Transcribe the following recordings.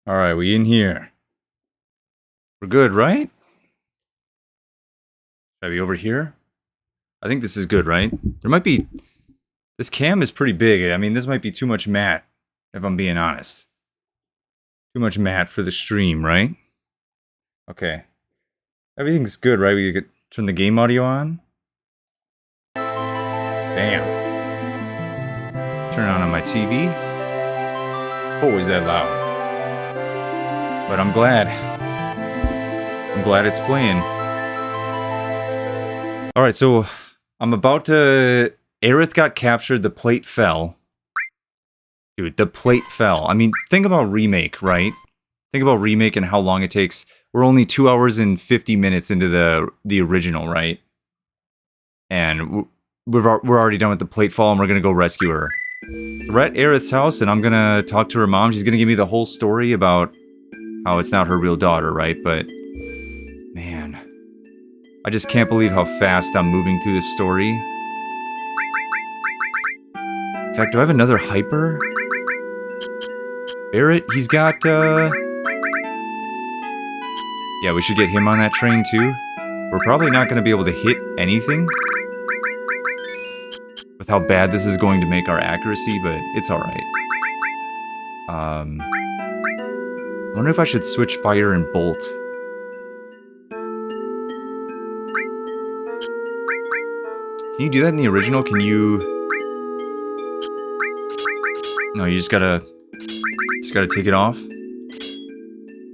Alright, we in here. We're good, right? Should I be over here? I think this is good, right? There might be... This cam is pretty big. I mean, this might be too much matte, if I'm being honest. Too much matte for the stream, right? Okay. Everything's good, right? We could turn the game audio on. Bam. Turn it on my TV. Oh, is that loud? But I'm glad. I'm glad it's playing. Alright, so I'm about to... Aerith got captured, the plate fell. Dude, the plate fell. I mean, think about Remake, right? Think about Remake and how long it takes. We're only 2 hours and 50 minutes into the original, right? And we're already done with the plate fall, and we're gonna go rescue her. So we're at Aerith's house, and I'm gonna talk to her mom. She's gonna give me the whole story about how it's not her real daughter, right? But, man, I just can't believe how fast I'm moving through this story. In fact, do I have another hyper? Barrett, he's got, yeah, we should get him on that train, too. We're probably not going to be able to hit anything with how bad this is going to make our accuracy, but it's alright. I wonder if I should switch fire and bolt. Can you do that in the original? Can you... No, you just gotta take it off.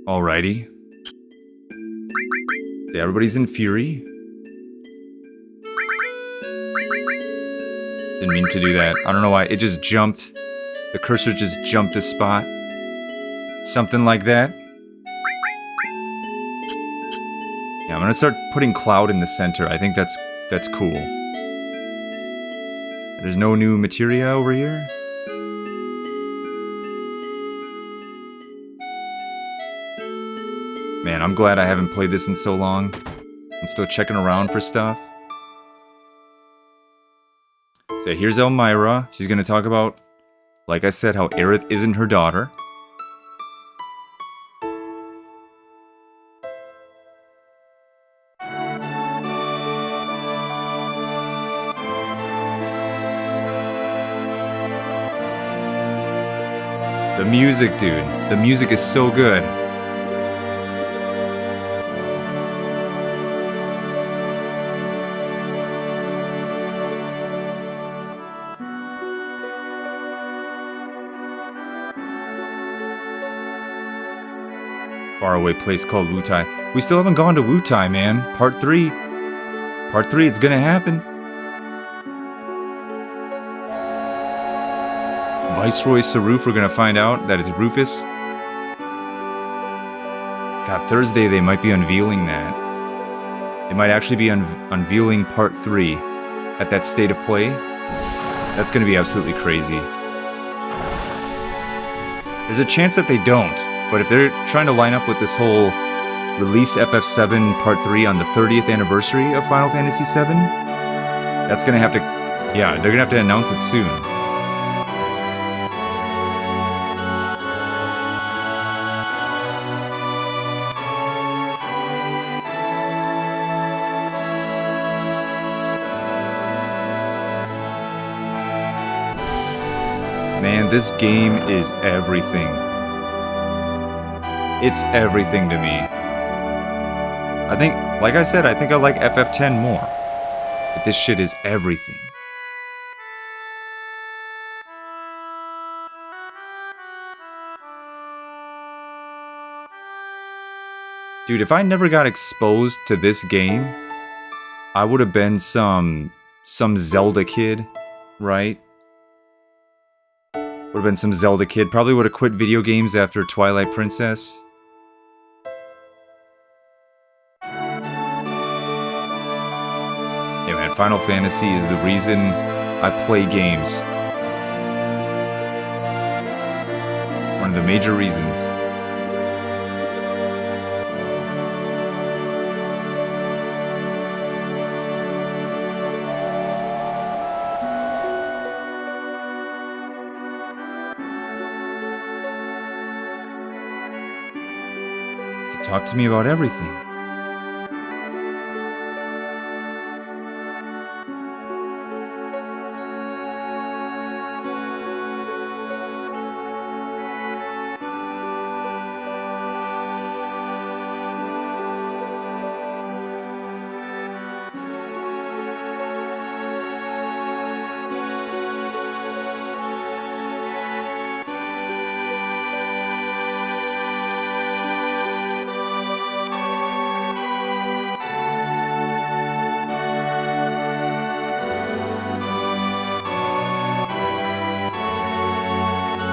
Alrighty. Yeah, everybody's in fury. Didn't mean to do that. I don't know why. It just jumped. The cursor just jumped a spot. Something like that. Yeah, I'm gonna start putting Cloud in the center. I think that's cool. There's no new materia over here. Man, I'm glad I haven't played this in so long. I'm still checking around for stuff. So here's Elmira. She's gonna talk about, like I said, how Aerith isn't her daughter. The music, dude. The music is so good. Faraway place called Wutai. We still haven't gone to Wutai, man. Part 3. Part 3, it's gonna happen. Viceroy Saruf, we're gonna find out that it's Rufus. God, Thursday they might be unveiling that. They might actually be unveiling Part 3 at that state of play. That's gonna be absolutely crazy. There's a chance that they don't. But if they're trying to line up with this whole release FF7 Part 3 on the 30th anniversary of Final Fantasy VII, that's gonna have to... Yeah, they're gonna have to announce it soon. Man, this game is everything. It's everything to me. I think, like I said, I think I like FF10 more. But this shit is everything. Dude, if I never got exposed to this game, I would have been some Zelda kid, right? Would have been some Zelda kid. Probably would have quit video games after Twilight Princess. Yeah, man, Final Fantasy is the reason I play games. One of the major reasons. to talk to me about everything.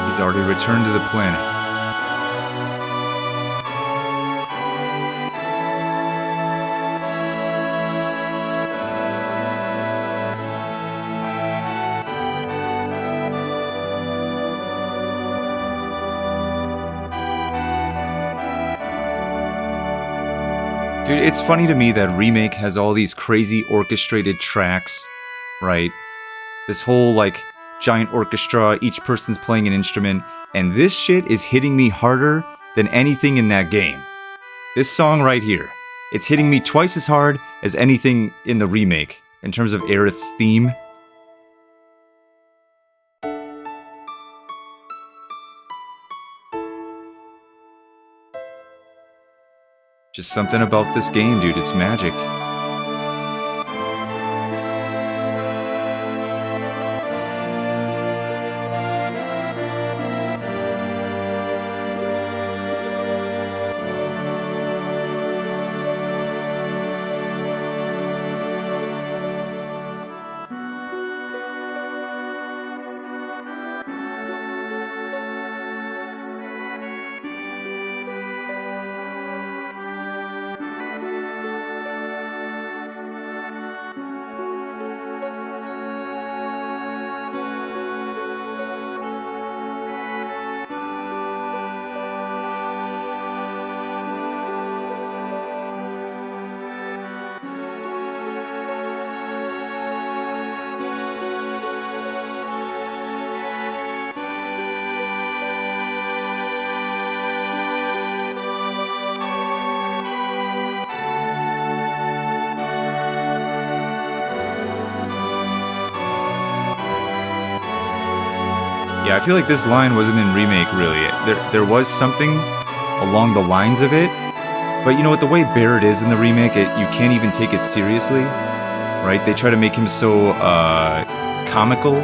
He's already returned to the planet. Dude, it's funny to me that Remake has all these crazy orchestrated tracks, right? This whole, like, giant orchestra, each person's playing an instrument, and this shit is hitting me harder than anything in that game. This song right here, it's hitting me twice as hard as anything in the remake, in terms of Aerith's theme. Just something about this game, dude, it's magic. Yeah, I feel like this line wasn't in Remake, really. There was something along the lines of it, but you know what, the way Barrett is in the Remake, you can't even take it seriously, right? They try to make him so, comical.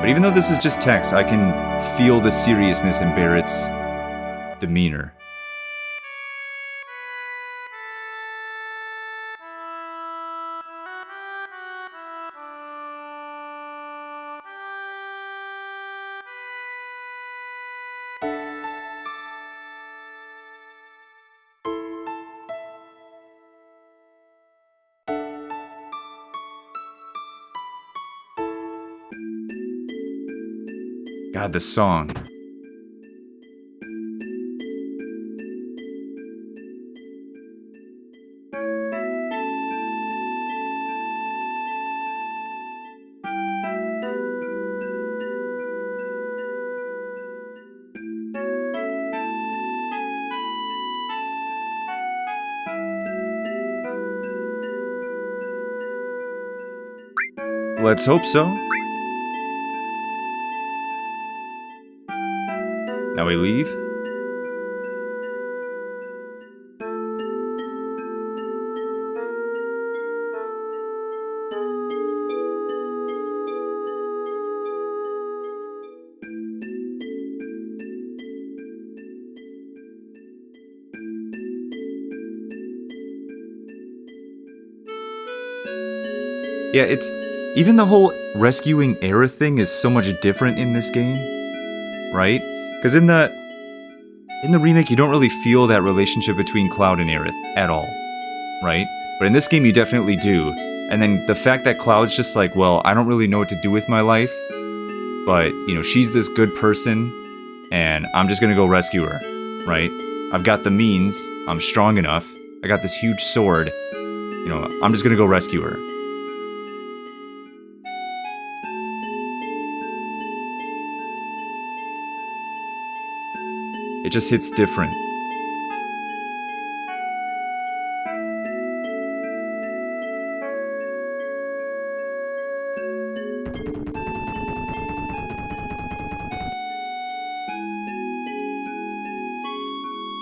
But even though this is just text, I can feel the seriousness in Barrett's demeanor. God, the song. Let's hope so. Now we leave. Yeah, it's... Even the whole rescuing Aerith thing is so much different in this game, right? Because in the remake, you don't really feel that relationship between Cloud and Aerith at all, right? But in this game, you definitely do. And then the fact that Cloud's just like, well, I don't really know what to do with my life, but, you know, she's this good person, and I'm just gonna go rescue her, right? I've got the means, I'm strong enough, I got this huge sword, you know, I'm just gonna go rescue her. It just hits different.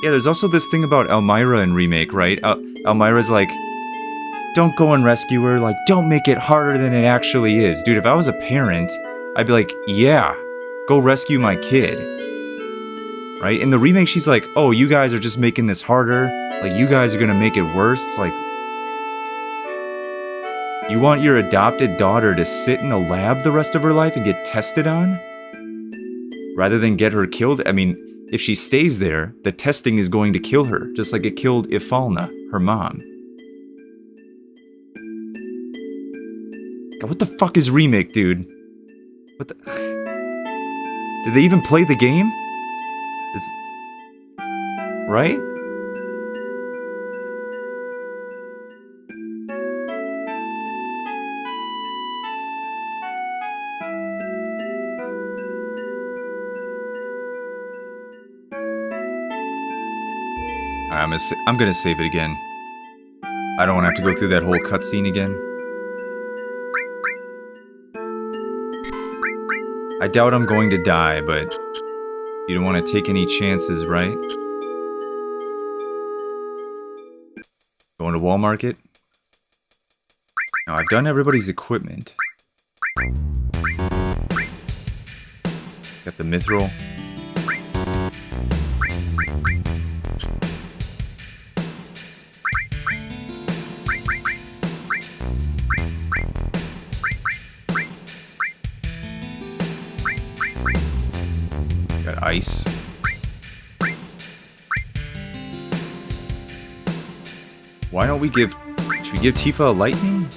Yeah, there's also this thing about Elmira in Remake, right? Elmira's like, don't go and rescue her, like, don't make it harder than it actually is. Dude, if I was a parent, I'd be like, yeah, go rescue my kid. Right? In the remake, she's like, oh, you guys are just making this harder. Like, you guys are gonna make it worse. It's like, you want your adopted daughter to sit in a lab the rest of her life and get tested on? Rather than get her killed? I mean, if she stays there, the testing is going to kill her, just like it killed Ifalna, her mom. God, what the fuck is Remake, dude? What the... Did they even play the game? It's... Right? I'm gonna save it again. I don't want to have to go through that whole cutscene again. I doubt I'm going to die, but you don't want to take any chances, right? Going to Wall Market. Now, I've done everybody's equipment. Got the mithril. Got ice. Why don't we give... Should we give Tifa a lightning?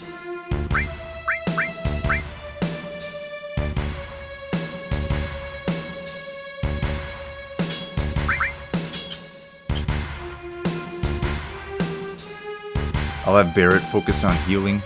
I'll have Barrett focus on healing.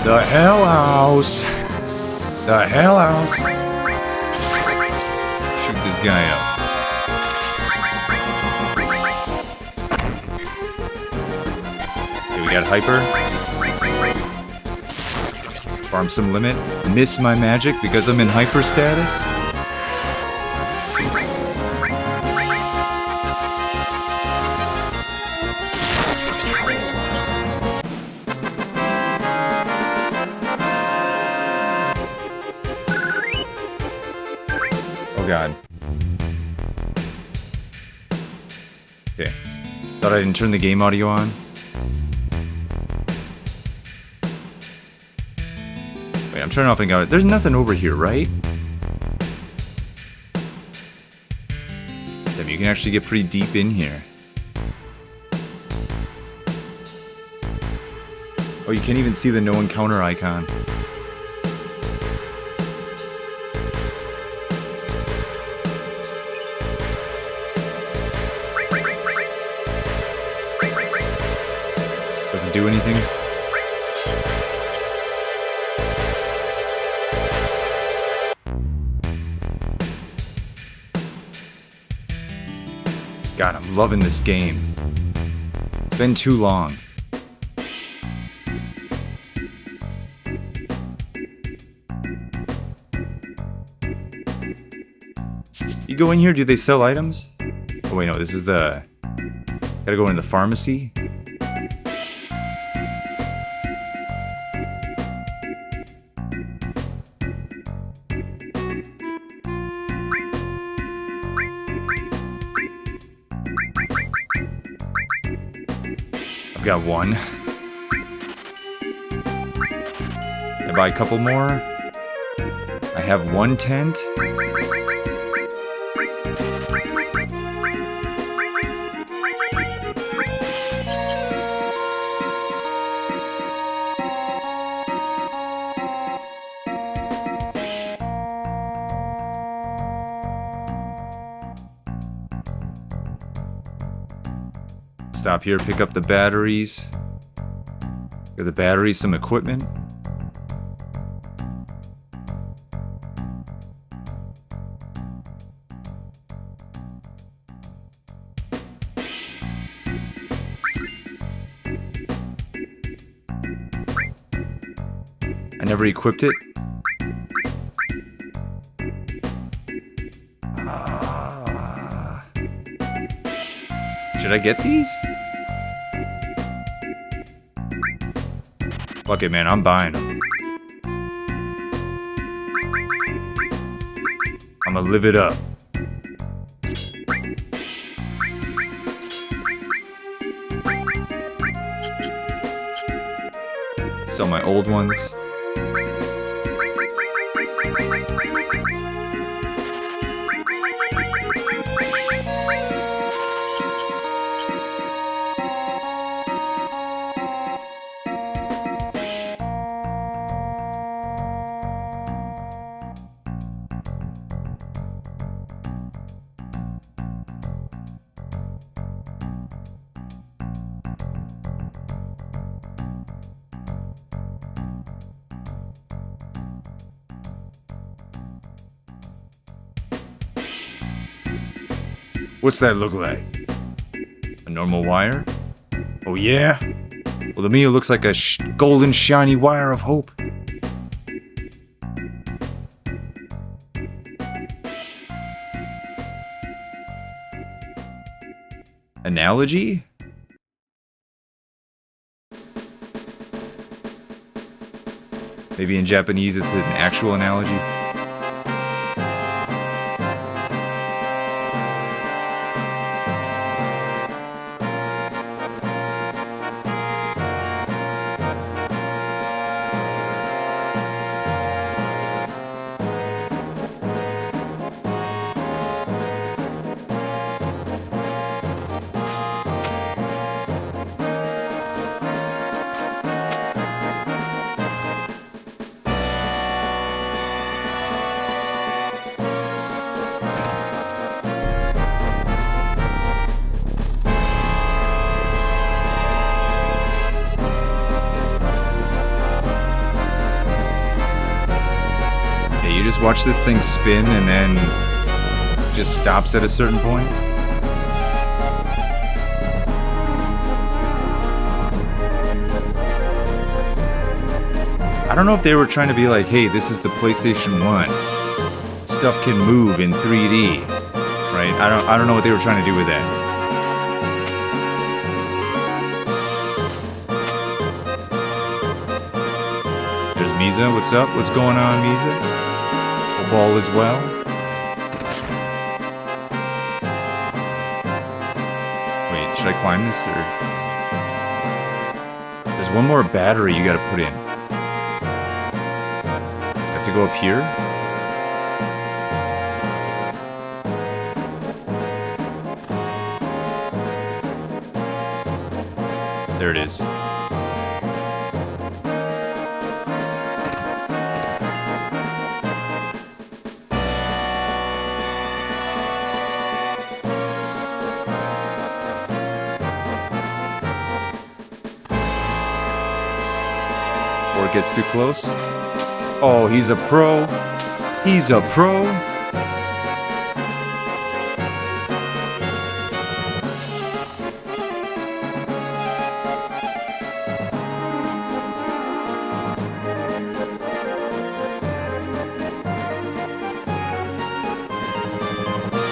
The Hell House! The Hell House! Shoot this guy up. Okay, we got Hyper. Farm some limit. Miss my magic because I'm in Hyper status. Oh god. Okay. Thought I didn't turn the game audio on. Wait, I'm turning off and got it. There's nothing over here, right? Damn, you can actually get pretty deep in here. Oh, you can't even see the no encounter icon. Do anything? God, I'm loving this game. It's been too long. You go in here, do they sell items? Oh wait, no, this is the... Gotta go into the pharmacy. Got one. I buy a couple more. have one tent? Stop here, pick up the batteries. Give the batteries some equipment. I never equipped it. Should I get these? Fuck it, man. I'm buying them. I'ma live it up. Sell my old ones. What's that look like? A normal wire? Oh yeah? Well, to me it looks like a golden shiny wire of hope. Analogy? Maybe in Japanese it's an actual analogy. Watch this thing spin and then just stops at a certain point. I don't know if they were trying to be like, hey, this is the PlayStation 1. Stuff can move in 3D. Right? I don't know what they were trying to do with that. There's Misa. What's up? What's going on, Misa? Ball as well. Wait, should I climb this or? There's one more battery you gotta put in. I have to go up here? There it is. Gets too close. Oh, he's a pro. He's a pro.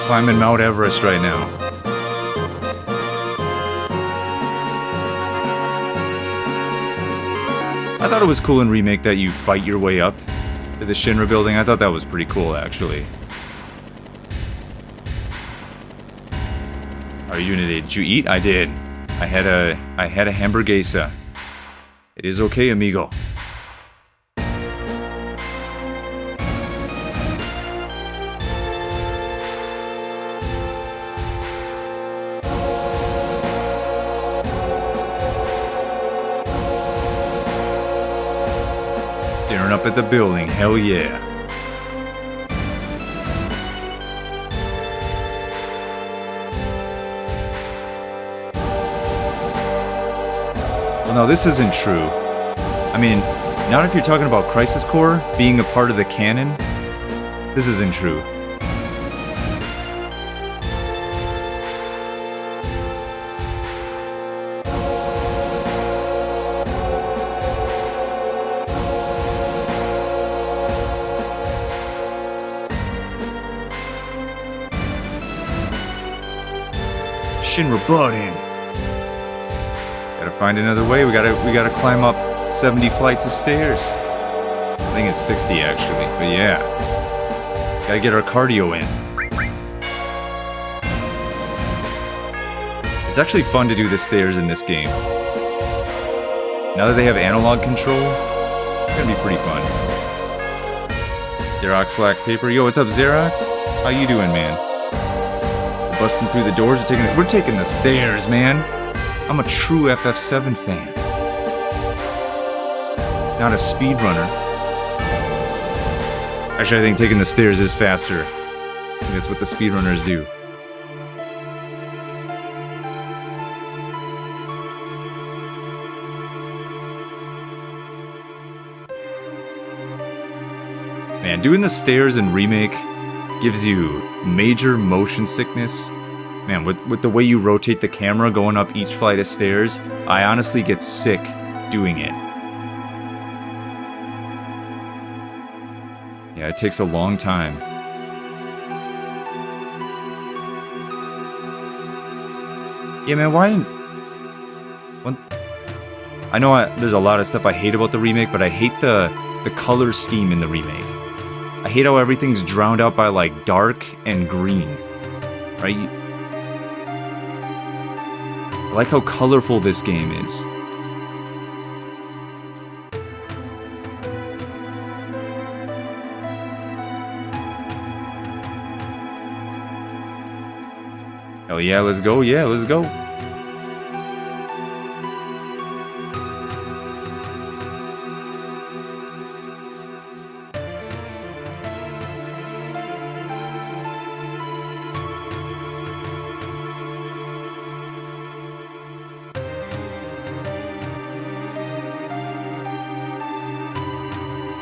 Climbing Mount Everest right now. I thought it was cool in Remake that you fight your way up to the Shinra building. I thought that was pretty cool, actually. How are you doing today? Did you eat? I did. I had a hamburguesa. It is okay, amigo. Staring up at the building, hell yeah. Well, no, this isn't true. I mean, not if you're talking about Crisis Core being a part of the canon. This isn't true. Shinra brought in. Gotta find another way. We gotta climb up 70 flights of stairs. I think it's 60 actually, but yeah. Gotta get our cardio in. It's actually fun to do the stairs in this game. Now that they have analog control, it's gonna be pretty fun. Xerox black paper. Yo, what's up, Xerox? How you doing, man? Busting through the doors. We're taking the stairs, man. I'm a true FF7 fan. Not a speedrunner. Actually, I think taking the stairs is faster. I think that's what the speedrunners do. Man, doing the stairs in Remake gives you major motion sickness. Man, with the way you rotate the camera going up each flight of stairs, I honestly get sick doing it. Yeah, it takes a long time. Yeah, man, why didn't... I know there's a lot of stuff I hate about the remake, but I hate the color scheme in the remake. I hate how everything's drowned out by, like, dark and green. Right? I like how colorful this game is. Oh yeah, let's go. Yeah, let's go.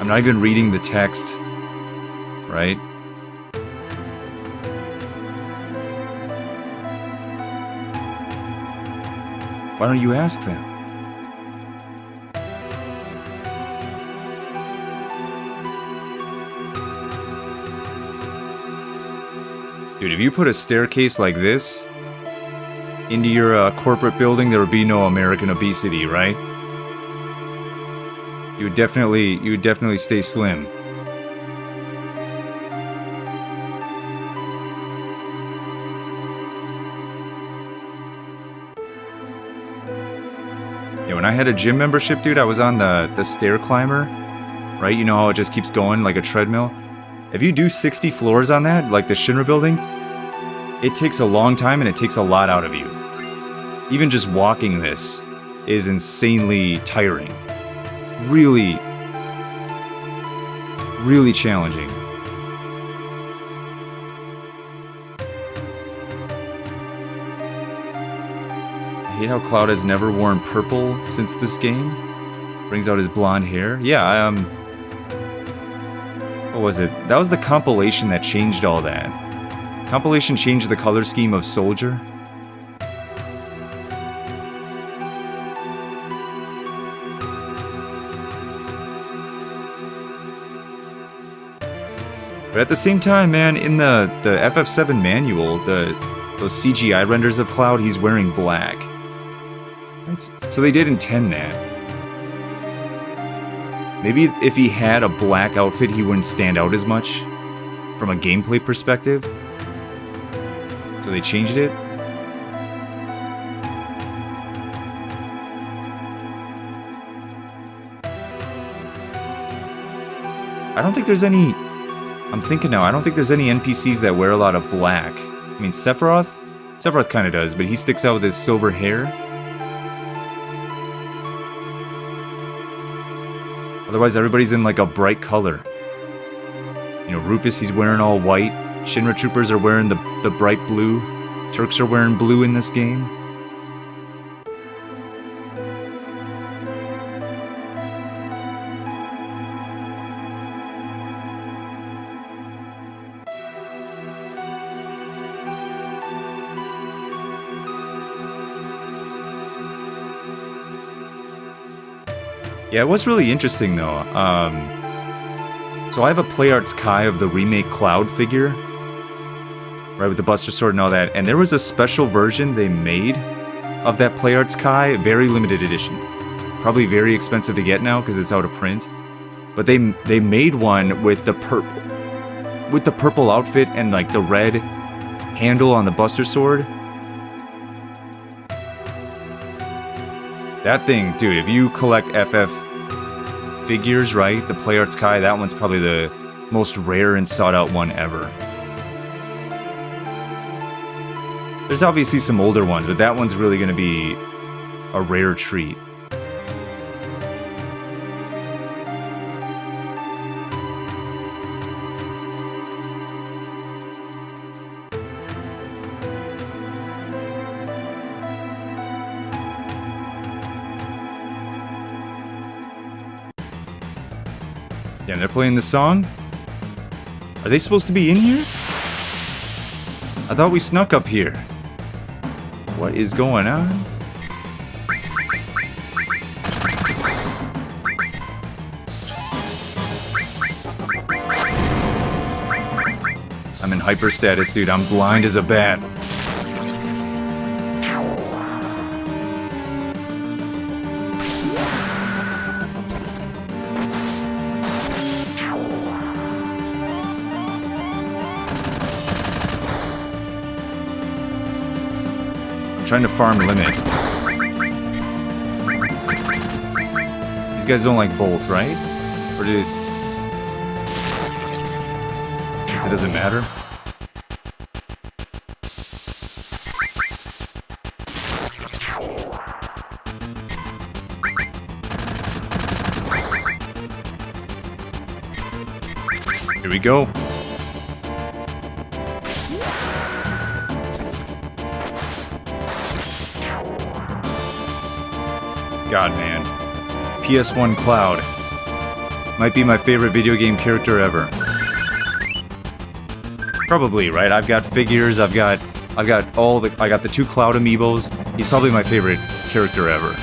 I'm not even reading the text, right? Why don't you ask them? Dude, if you put a staircase like this into your corporate building, there would be no American obesity, right? You would definitely stay slim. Yeah, when I had a gym membership, dude, I was on the stair climber, right? You know how it just keeps going like a treadmill? If you do 60 floors on that, like the Shinra building, it takes a long time and it takes a lot out of you. Even just walking this is insanely tiring. Really challenging. I hate how Cloud has never worn purple since this game. Brings out his blonde hair. Yeah, what was it? That was the compilation that changed all that. Compilation changed the color scheme of Soldier. But at the same time, man, in the FF7 manual, those CGI renders of Cloud, he's wearing black. So they did intend that. Maybe if he had a black outfit, he wouldn't stand out as much from a gameplay perspective. So they changed it. I don't think there's any... I'm thinking now, I don't think there's any NPCs that wear a lot of black. I mean, Sephiroth kind of does, but he sticks out with his silver hair. Otherwise, everybody's in like a bright color. You know, Rufus, he's wearing all white. Shinra troopers are wearing the bright blue. Turks are wearing blue in this game. Yeah, it was really interesting though. So I have a PlayArts Kai of the remake Cloud figure, right, with the Buster Sword and all that, and there was a special version they made of that PlayArts Kai, very limited edition. Probably very expensive to get now because it's out of print. But they made one with the purple outfit and like the red handle on the Buster Sword. That thing, dude, if you collect FF figures, right, the PlayArts Kai, that one's probably the most rare and sought out one ever. There's obviously some older ones, but that one's really going to be a rare treat. Yeah, and they're playing the song? Are they supposed to be in here? I thought we snuck up here. What is going on? I'm in hyper status, dude. I'm blind as a bat. Trying to farm limit. These guys don't like both, right? Or do... I guess it doesn't matter. Here we go. God, man. PS1 Cloud. Might be my favorite video game character ever. Probably, right? I've got figures, I've got all the... I got the 2 Cloud amiibos. He's probably my favorite character ever.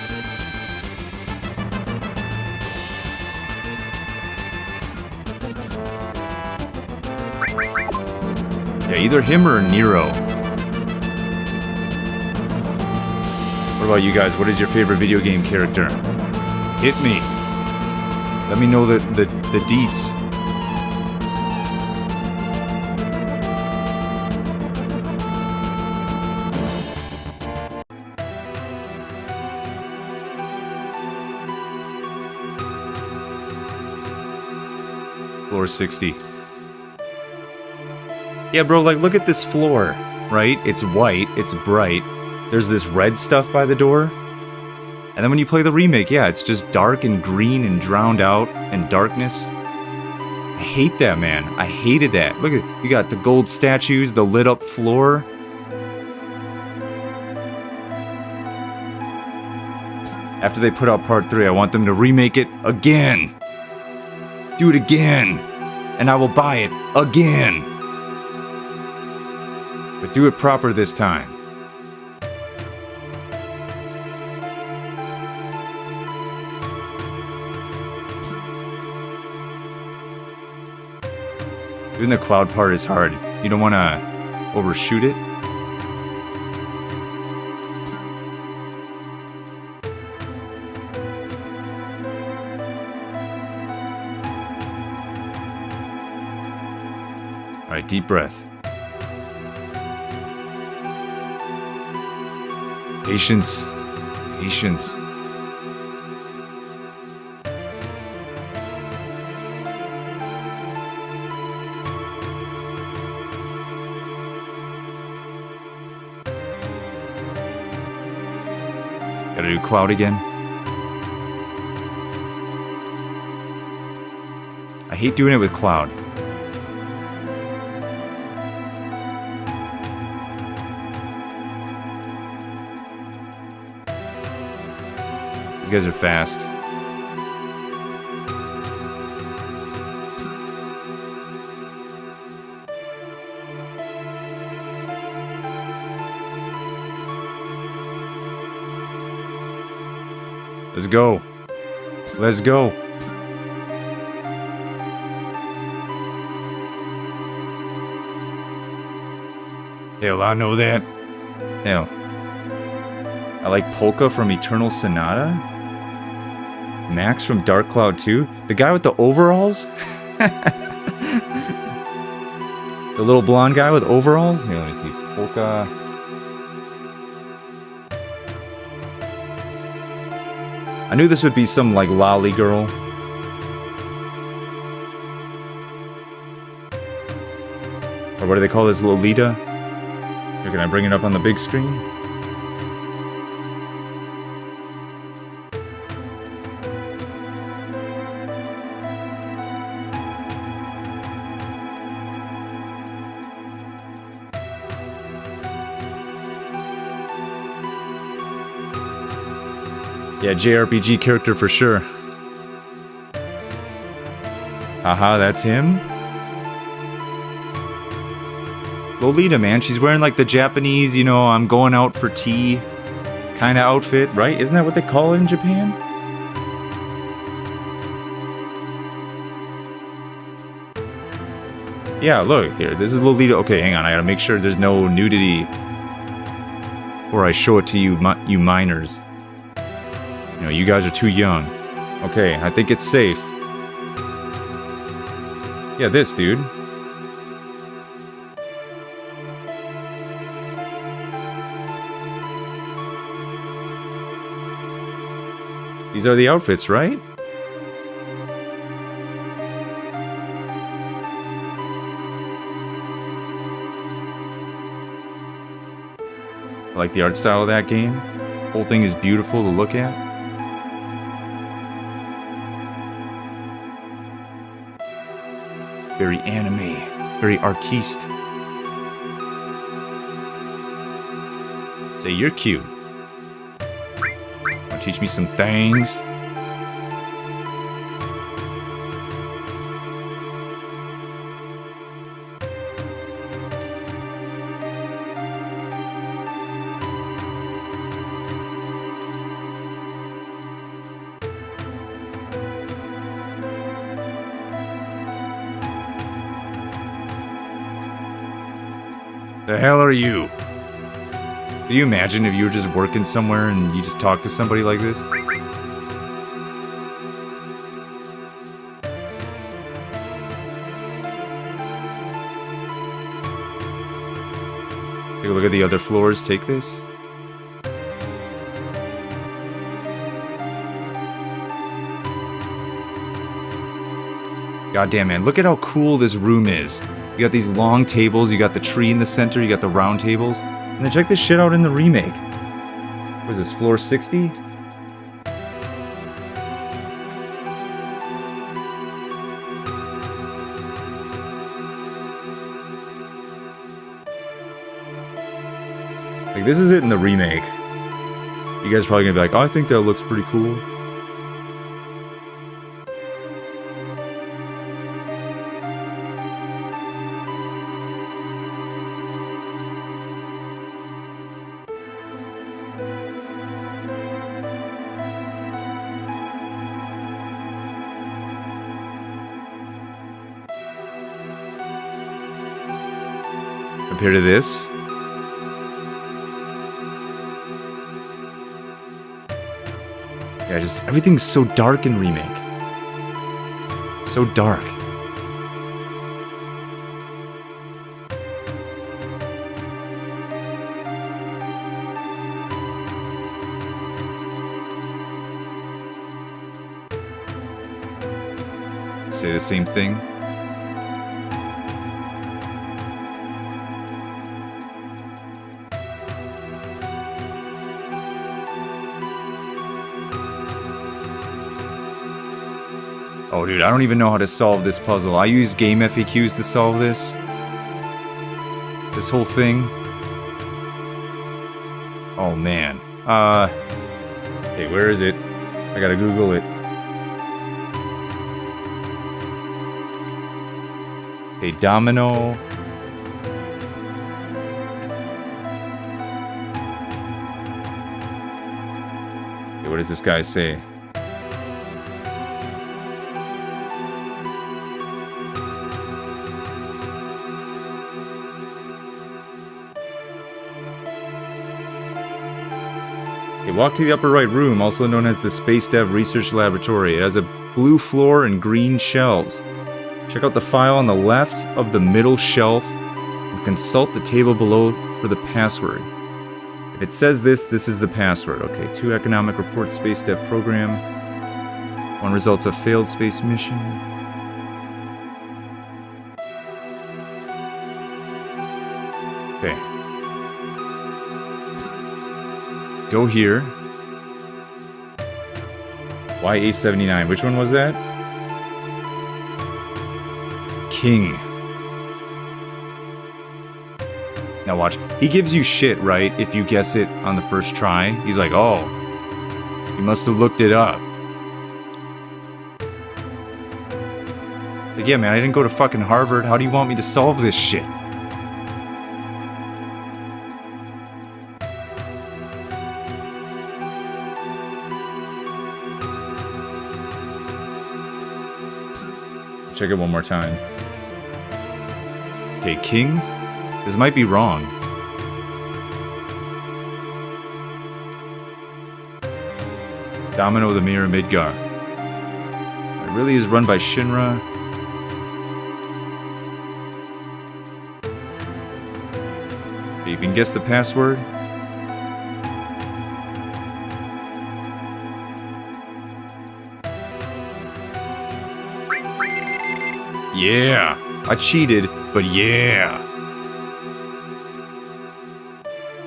Yeah, either him or Nero. What about you guys? What is your favorite video game character? Hit me. Let me know the deets. Floor 60. Yeah, bro, like, look at this floor, right? It's white, it's bright. There's this red stuff by the door. And then when you play the remake, yeah, it's just dark and green and drowned out and darkness. I hate that, man. I hated that. Look at, you got the gold statues, the lit up floor. After they put out part 3, I want them to remake it again. Do it again. And I will buy it again. But do it proper this time. Even the cloud part is hard. You don't want to overshoot it. Alright, deep breath. Patience. Patience. Gotta do cloud again. I hate doing it with Cloud. These guys are fast. Let's go. Let's go. Hell, I know that. Hell. I like Polka from Eternal Sonata. Max from Dark Cloud 2. The guy with the overalls? The little blonde guy with overalls? Here, let me see. Polka. I knew this would be some, like, lolly girl. Or what do they call this? Lolita? Here, can I bring it up on the big screen? Yeah, JRPG character for sure. Haha, that's him? Lolita, man, she's wearing like the Japanese, you know, I'm going out for tea kind of outfit, right? Isn't that what they call it in Japan? Yeah, look here, this is Lolita. Okay, hang on, I gotta make sure there's no nudity before I show it to you, you minors. You know, you guys are too young. Okay, I think it's safe. Yeah, this, dude. These are the outfits, right? I like the art style of that game. Whole thing is beautiful to look at. Very anime, very artiste. Say, you're cute. Wanna teach me some things? The hell are you? Do you imagine if you were just working somewhere and you just talk to somebody like this? Take a look at the other floors, take this. Goddamn, man, look at how cool this room is. You got these long tables, you got the tree in the center, you got the round tables. And then check this shit out in the remake. What is this, floor 60? Like, this is it in the remake. You guys are probably gonna be like, oh, I think that looks pretty cool. Compared to this. Yeah, just everything's so dark in remake. So dark. Say the same thing. Oh, dude, I don't even know how to solve this puzzle. I use game FAQs to solve this. This whole thing. Oh, man. Hey, where is it? I gotta Google it. Okay, domino. Okay, what does this guy say? Walk to the upper right room, also known as the Space Dev Research Laboratory. It has a blue floor and green shelves. Check out the file on the left of the middle shelf and consult the table below for the password. If it says this is the password. Okay, 2 economic reports Space Dev program. 1 results of failed space mission. Okay. Go here. YA79. Which one was that? King. Now watch. He gives you shit, right? If you guess it on the first try. He's like, oh, you must have looked it up. Like, yeah, man, I didn't go to fucking Harvard. How do you want me to solve this shit? Check it one more time. Okay, king? This might be wrong. Domino the Mirror Midgar. It really is run by Shinra. Okay, you can guess the password. Yeah, I cheated, but yeah.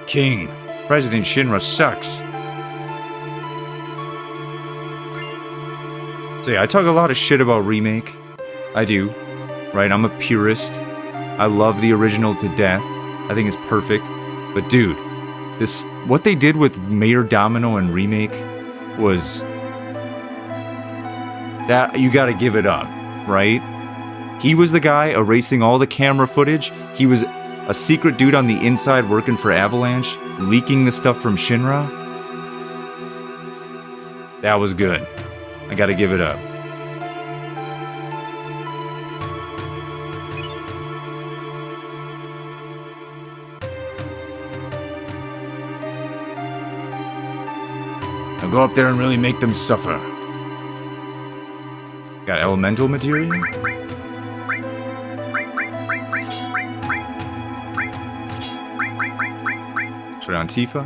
King, President Shinra sucks. So yeah, I talk a lot of shit about Remake. I do, right? I'm a purist. I love the original to death. I think it's perfect. But dude, what they did with Mayor Domino and Remake was... that, you gotta give it up, right? He was the guy erasing all the camera footage. He was a secret dude on the inside working for Avalanche, leaking the stuff from Shinra. That was good. I gotta give it up. Now go up there and really make them suffer. Got elemental material? Put on Tifa.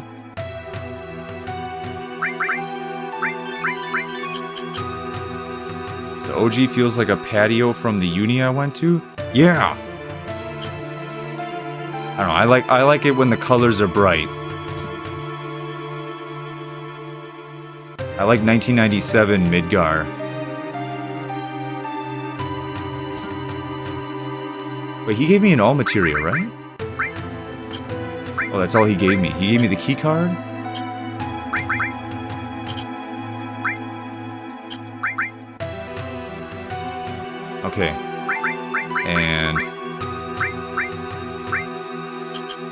The OG feels like a patio from the uni I went to. Yeah. I don't know. I like it when the colors are bright. I like 1997 Midgar. Wait, he gave me an all material, right? Oh, that's all he gave me. He gave me the key card? Okay. And...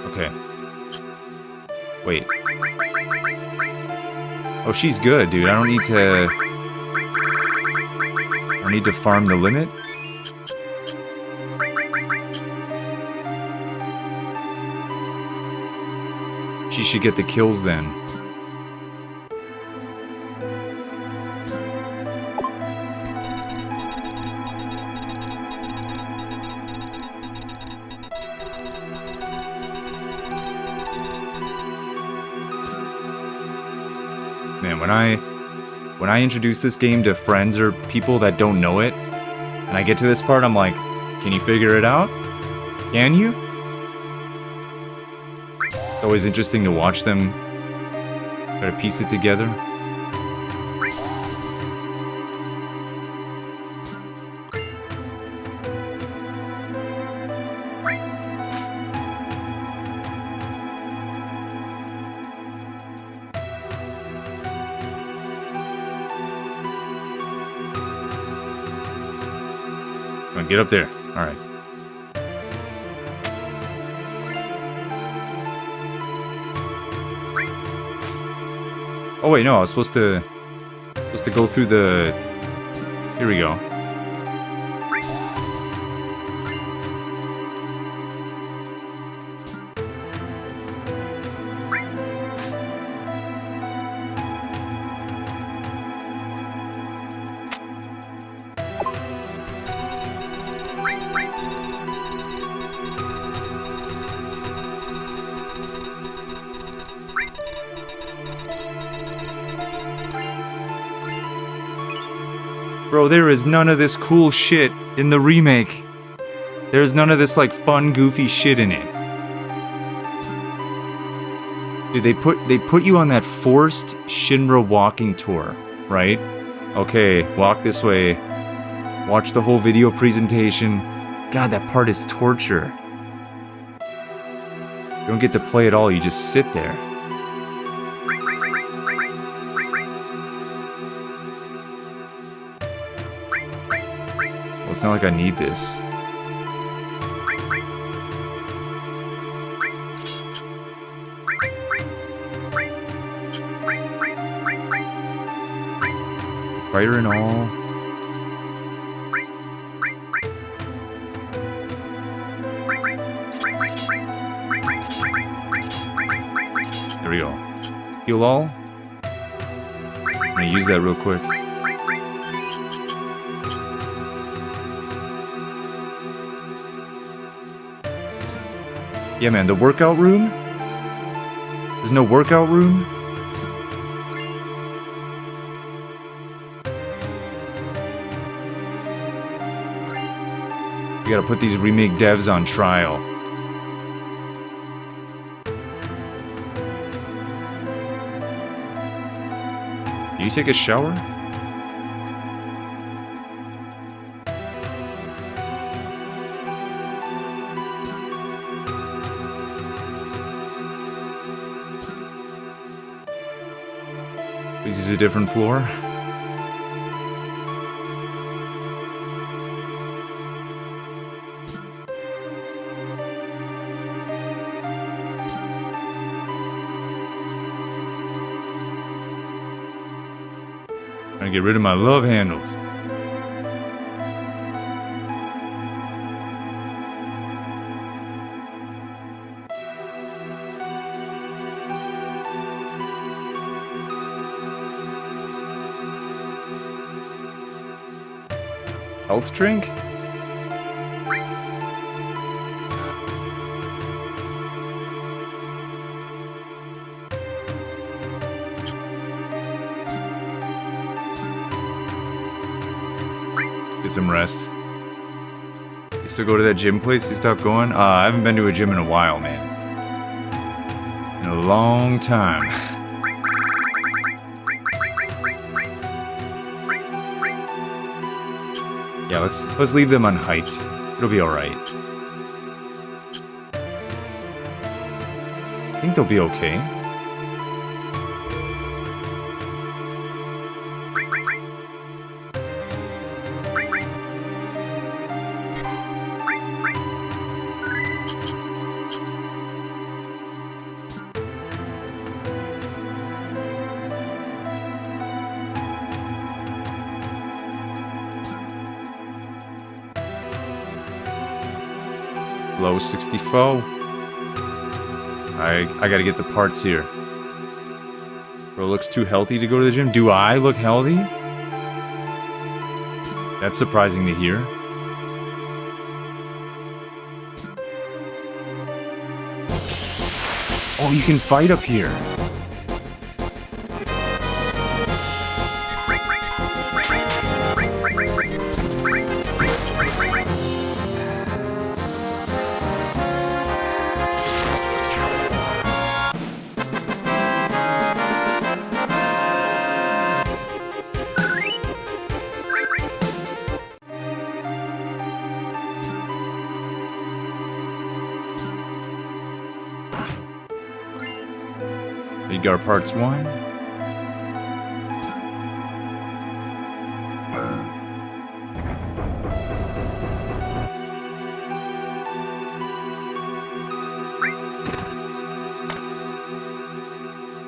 okay. Wait. Oh, she's good, dude. I don't need to farm the limit. She should get the kills then. Man, when I introduce this game to friends or people that don't know it, and I get to this part, I'm like, can you figure it out? Can you? It's always interesting to watch them try to piece it together. Come on, get up there. Alright. Oh wait, no, I was supposed to go through the... Here we go. Bro, there is none of this cool shit in the remake. There's none of this, like, fun, goofy shit in it. Dude, they put you on that forced Shinra walking tour, right? Okay, walk this way. Watch the whole video presentation. God, that part is torture. You don't get to play at all, you just sit there. Well, it's not like I need this. Fire and all. There we go. Heal all. I'm gonna use that real quick. Yeah, man, the workout room? There's no workout room? You gotta put these remake devs on trial. Do you take a shower? Please use a different floor. Trying to get rid of my love handles. Health drink? Get some rest. You still go to that gym place? You stopped going? I haven't been to a gym in a while, man. In a long time. Yeah, let's leave them unhyped. It'll be alright. I think they'll be okay. Low 64. I gotta get the parts here. Bro looks too healthy to go to the gym. Do I look healthy? That's surprising to hear. Oh, you can fight up here. Midgar Parts 1.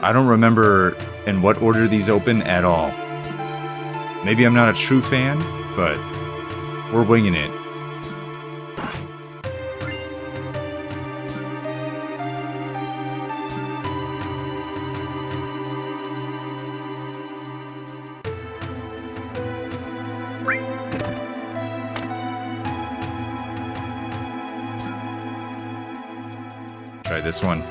I don't remember in what order these open at all. Maybe I'm not a true fan, but we're winging it. Try this one.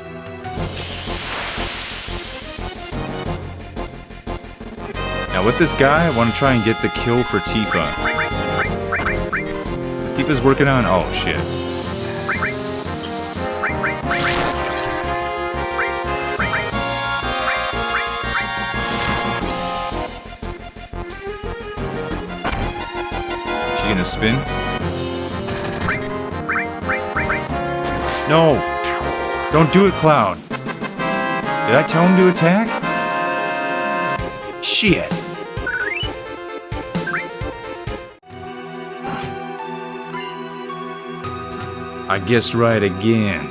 Now with this guy, I want to try and get the kill for Tifa. Is Tifa's working on... Oh, shit. She gonna spin? No! Don't do it, Cloud! Did I tell him to attack? Shit! I guessed right again.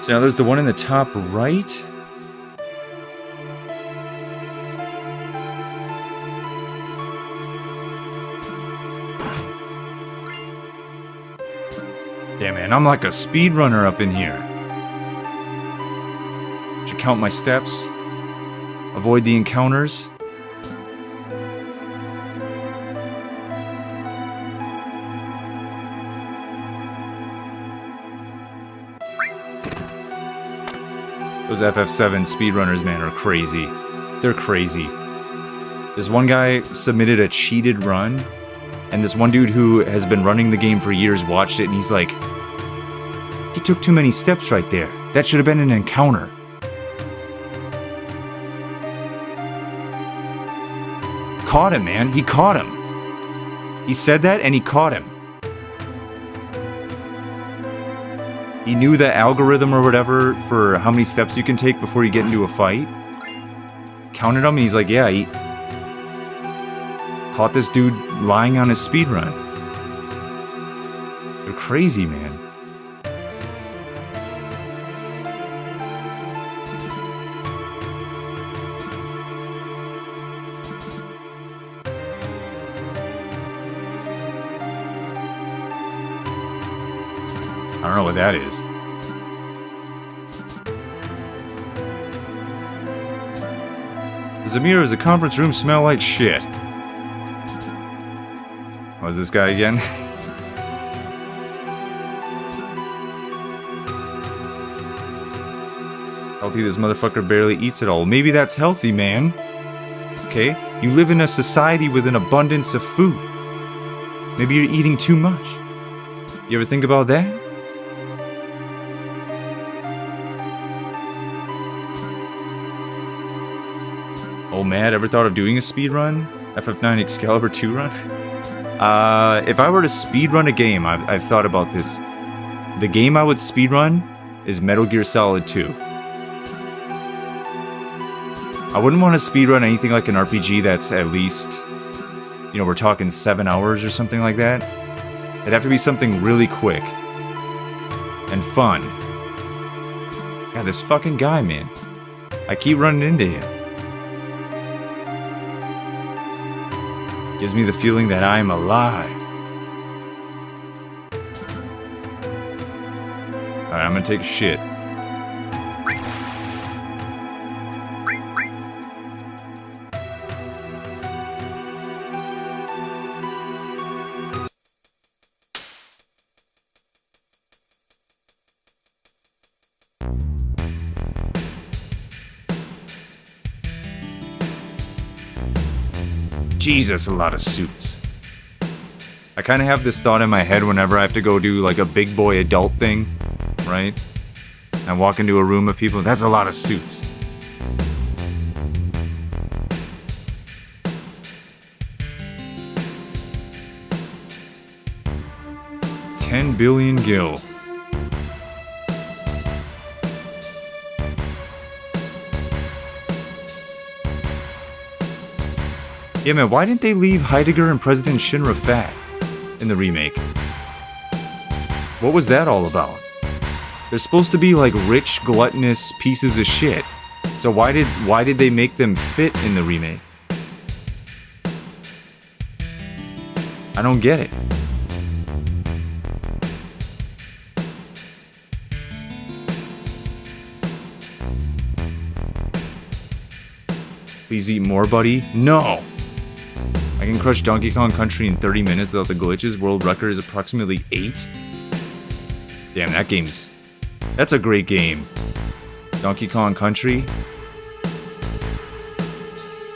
So now there's the one in the top right. Yeah, man, I'm like a speedrunner up in here. Should count my steps. Avoid the encounters. Those FF7 speedrunners, man, are crazy. They're crazy. This one guy submitted a cheated run, and this one dude who has been running the game for years watched it, and he's like, he took too many steps right there. That should have been an encounter. Caught him, man. He caught him. He said that, and he caught him. He knew the algorithm or whatever for how many steps you can take before you get into a fight. Counted him, and he's like, yeah, he caught this dude lying on his speedrun. They're crazy, man. I don't know what that is. Zamir, does the conference room smell like shit? Was this guy again? Healthy, this motherfucker barely eats at all. Maybe that's healthy, man. Okay? You live in a society with an abundance of food. Maybe you're eating too much. You ever think about that? Oh, Matt, ever thought of doing a speed run? FF9 Excalibur 2 run? If I were to speedrun a game, I've thought about this. The game I would speedrun is Metal Gear Solid 2. I wouldn't want to speedrun anything like an RPG that's at least, you know, we're talking 7 hours or something like that. It'd have to be something really quick and fun. God, this fucking guy, man. I keep running into him. Gives me the feeling that I'm alive. Alright, I'm gonna take a shit. Jesus, a lot of suits. I kind of have this thought in my head whenever I have to go do like a big boy adult thing, where right? I walk into a room of people, that's a lot of suits. $10 billion gil. Yeah, man, why didn't they leave Heidegger and President Shinra fat in the remake? What was that all about? They're supposed to be like rich, gluttonous pieces of shit. So why did they make them fit in the remake? I don't get it. Please eat more, buddy. No! I can crush Donkey Kong Country in 30 minutes without the glitches. World record is approximately 8. Damn, that's a great game. Donkey Kong Country.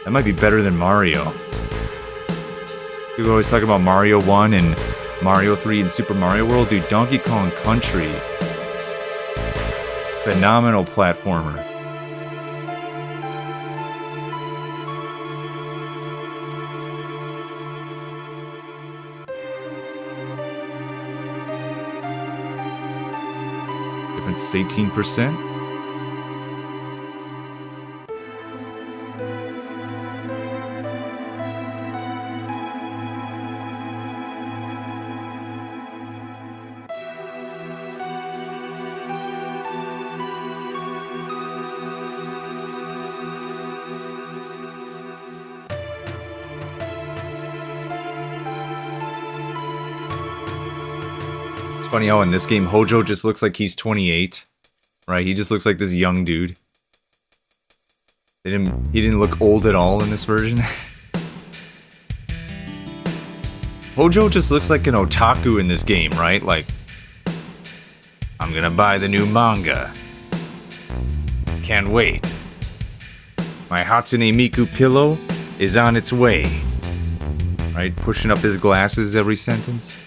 That might be better than Mario. People always talk about Mario 1 and Mario 3 and Super Mario World. Dude, Donkey Kong Country. Phenomenal platformer. Difference is 18%. It's funny how in this game, Hojo just looks like he's 28, right? He just looks like this young dude. He didn't look old at all in this version. Hojo just looks like an otaku in this game, right? Like, I'm gonna buy the new manga. Can't wait. My Hatsune Miku pillow is on its way. Right? Pushing up his glasses every sentence.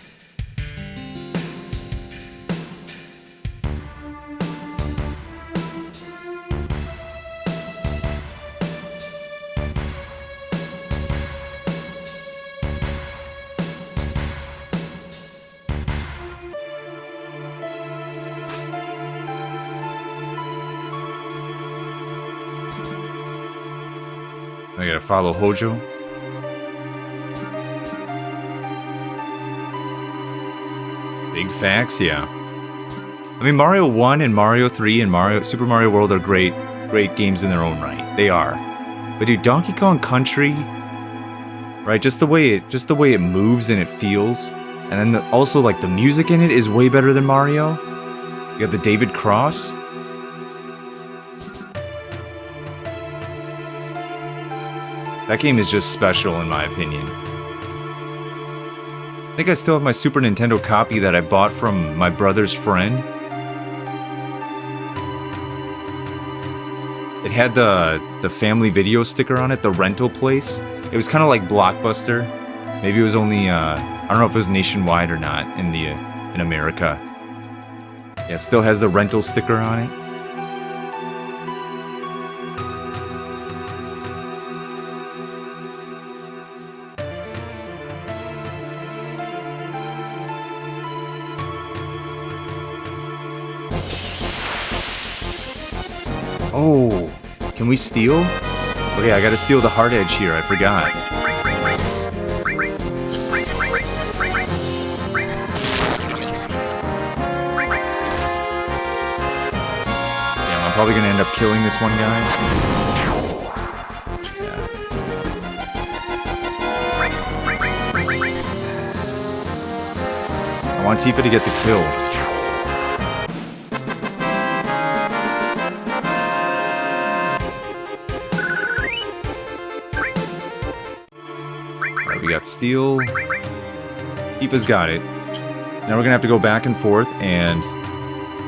I gotta follow Hojo. Big facts, yeah. I mean, Mario 1 and Mario 3 and Super Mario World are great games in their own right. They are. But dude, Donkey Kong Country, right? Just the way it moves and it feels, and then also like the music in it is way better than Mario. You got the David Cross. That game is just special in my opinion. I think I still have my Super Nintendo copy that I bought from my brother's friend. It had the family video sticker on it, the rental place. It was kind of like Blockbuster. Maybe it was only I don't know if it was nationwide or not in America. Yeah, it still has the rental sticker on it. Oh, can we steal? Okay, I gotta steal the heart edge here, I forgot. Damn, I'm probably gonna end up killing this one guy. Yeah. I want Tifa to get the kill. We got steel. Tifa's got it. Now we're gonna have to go back and forth and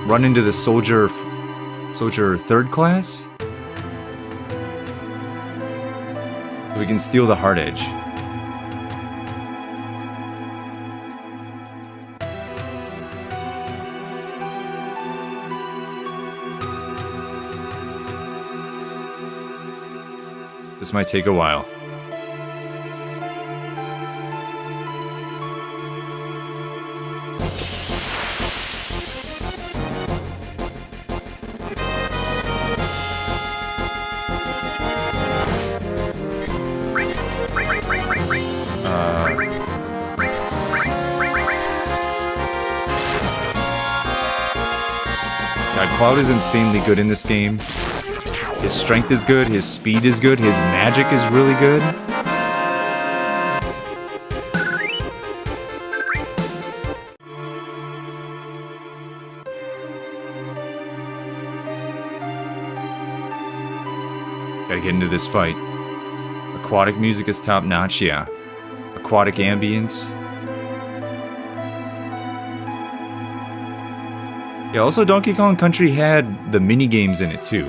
run into the soldier third class. So we can steal the heart edge. This might take a while. Cloud is insanely good in this game. His strength is good, his speed is good, his magic is really good. Gotta get into this fight. Aquatic music is top notch, yeah. Aquatic ambience. Yeah, also Donkey Kong Country had the mini-games in it too,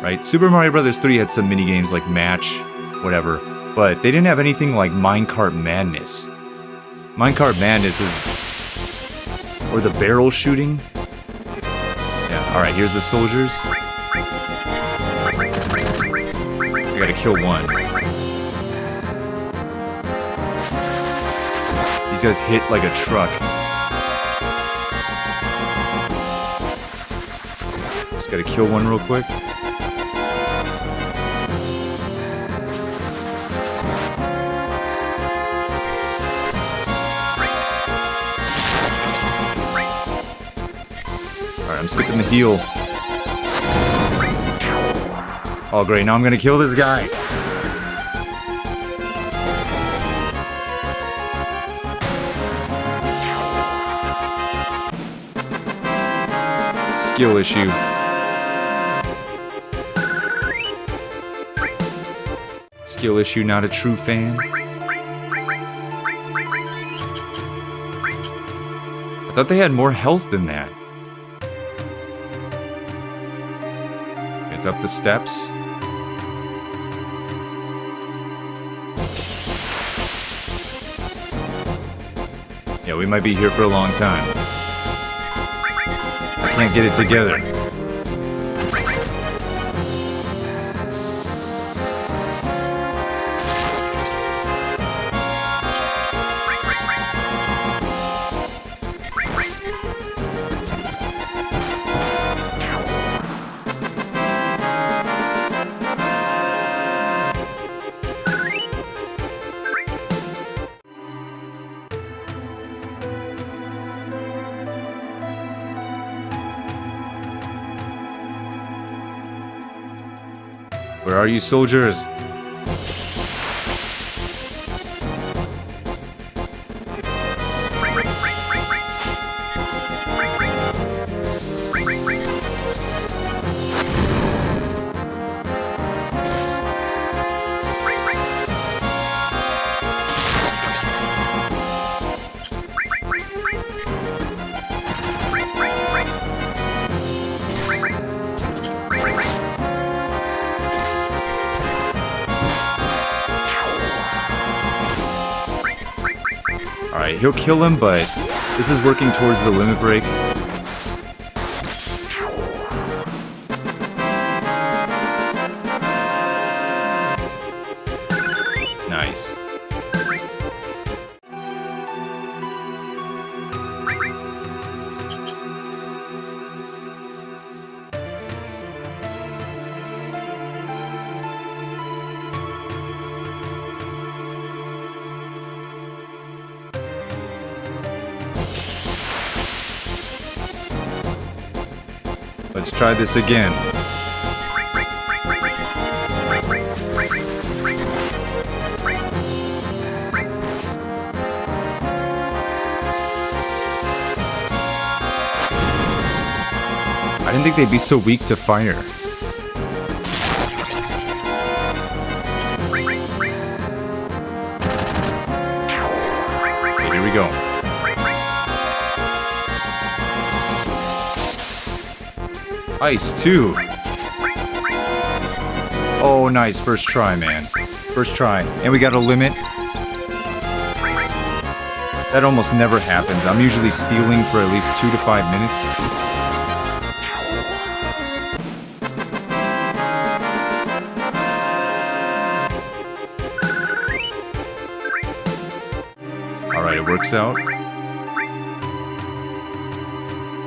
right? Super Mario Bros. 3 had some mini-games like Match, whatever, but they didn't have anything like Minecart Madness. Minecart Madness is... or the barrel shooting. Yeah, alright, here's the soldiers. I gotta kill one. These guys hit like a truck. Gotta kill one real quick. Alright, I'm skipping the heal. Oh great, now I'm gonna kill this guy. Skill issue. Skill issue, not a true fan. I thought they had more health than that. It's up the steps. Yeah, we might be here for a long time. I can't get it together. Where are you, soldiers? Alright, he'll kill him, but this is working towards the limit break. Nice. Let's try this again. I didn't think they'd be so weak to fire. Okay, here we go. Ice, too. Oh, nice. First try, man. First try. And we got a limit. That almost never happens. I'm usually stealing for at least 2 to 5 minutes. way it works out.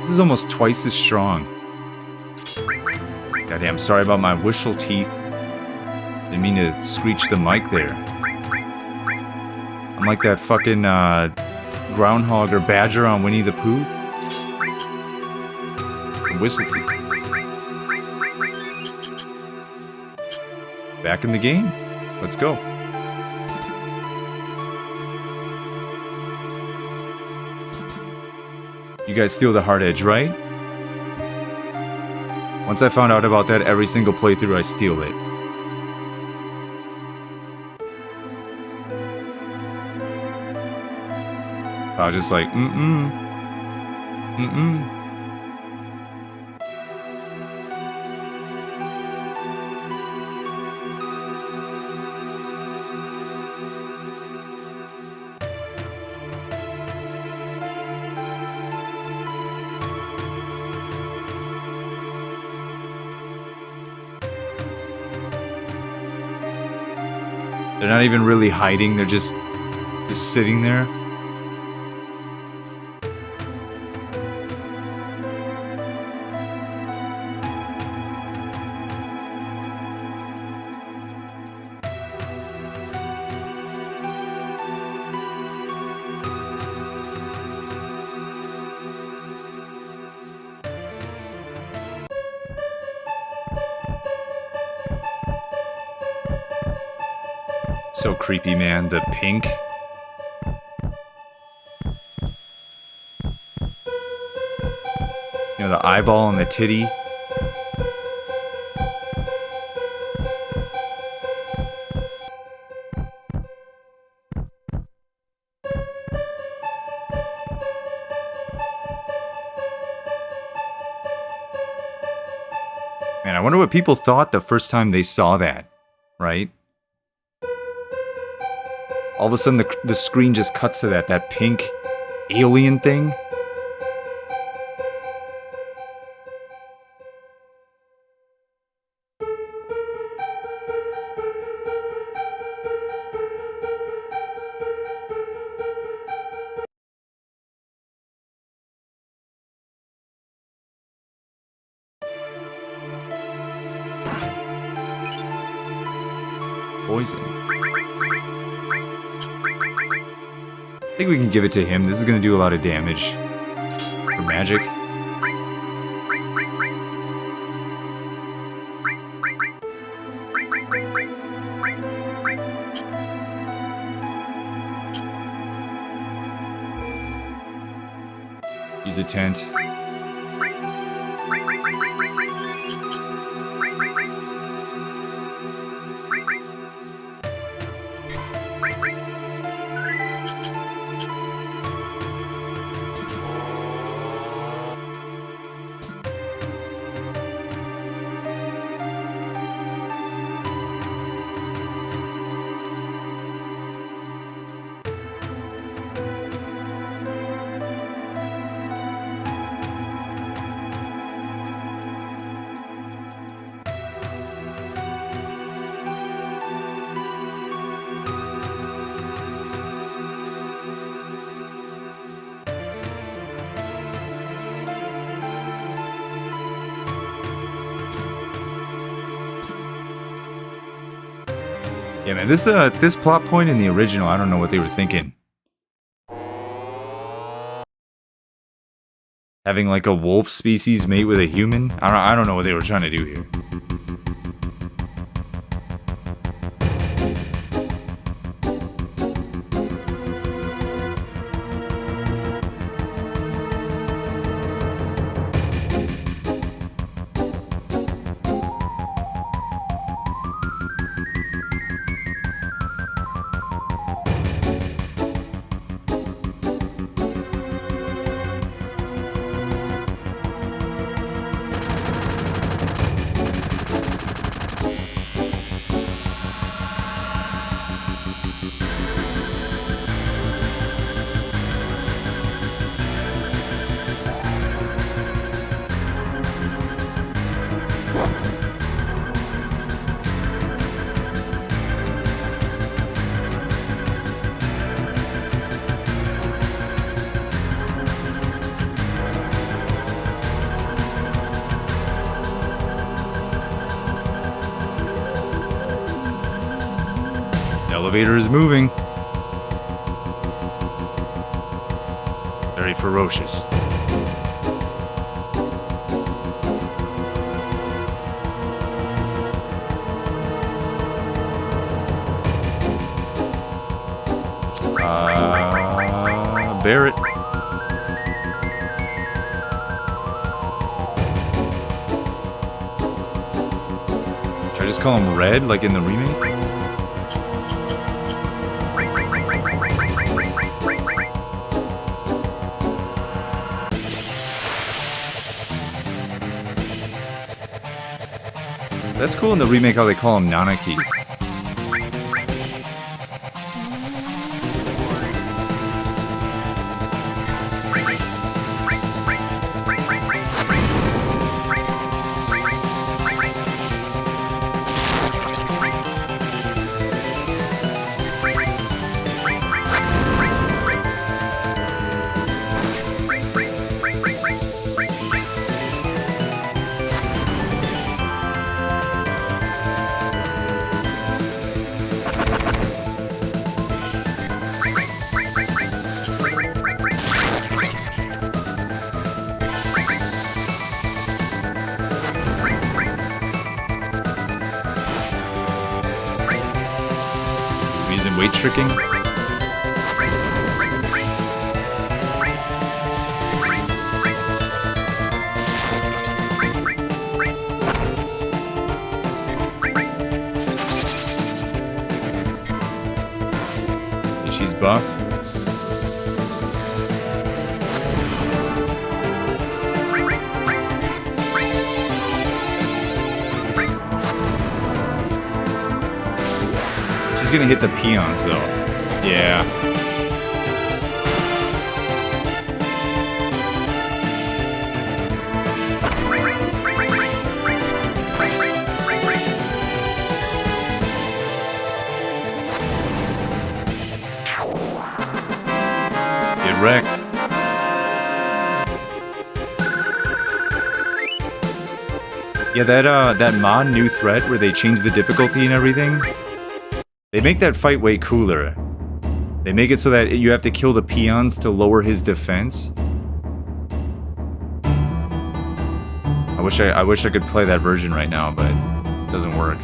This is almost twice as strong. Goddamn, sorry about my whistle teeth. Didn't mean to screech the mic there. I'm like that fucking groundhog or badger on Winnie the Pooh. The whistle teeth. Back in the game. Let's go. You guys steal the hard edge, right? Once I found out about that, every single playthrough I steal it. I was just like, They're not even really hiding, they're just sitting there. So creepy, man. The pink. You know, the eyeball and the titty. Man, I wonder what people thought the first time they saw that, right? All of a sudden, the screen just cuts to that pink alien thing. Poison. I think we can give it to him. This is going to do a lot of damage. For magic. Use a tent. Yeah, man, this plot point in the original, I don't know what they were thinking. Having like a wolf species mate with a human? I don't know what they were trying to do here. The elevator is moving. Very ferocious. Barrett. Should I just call him Red, like in the remake? That's cool in the remake how they call him Nanaki. Using weight tricking. She's buff. She's gonna hit the peons though. Yeah. Get wrecked. Yeah, that mod, New Threat, where they change the difficulty and everything, they make that fight way cooler. They make it so that you have to kill the peons to lower his defense. I wish I could play that version right now, but it doesn't work.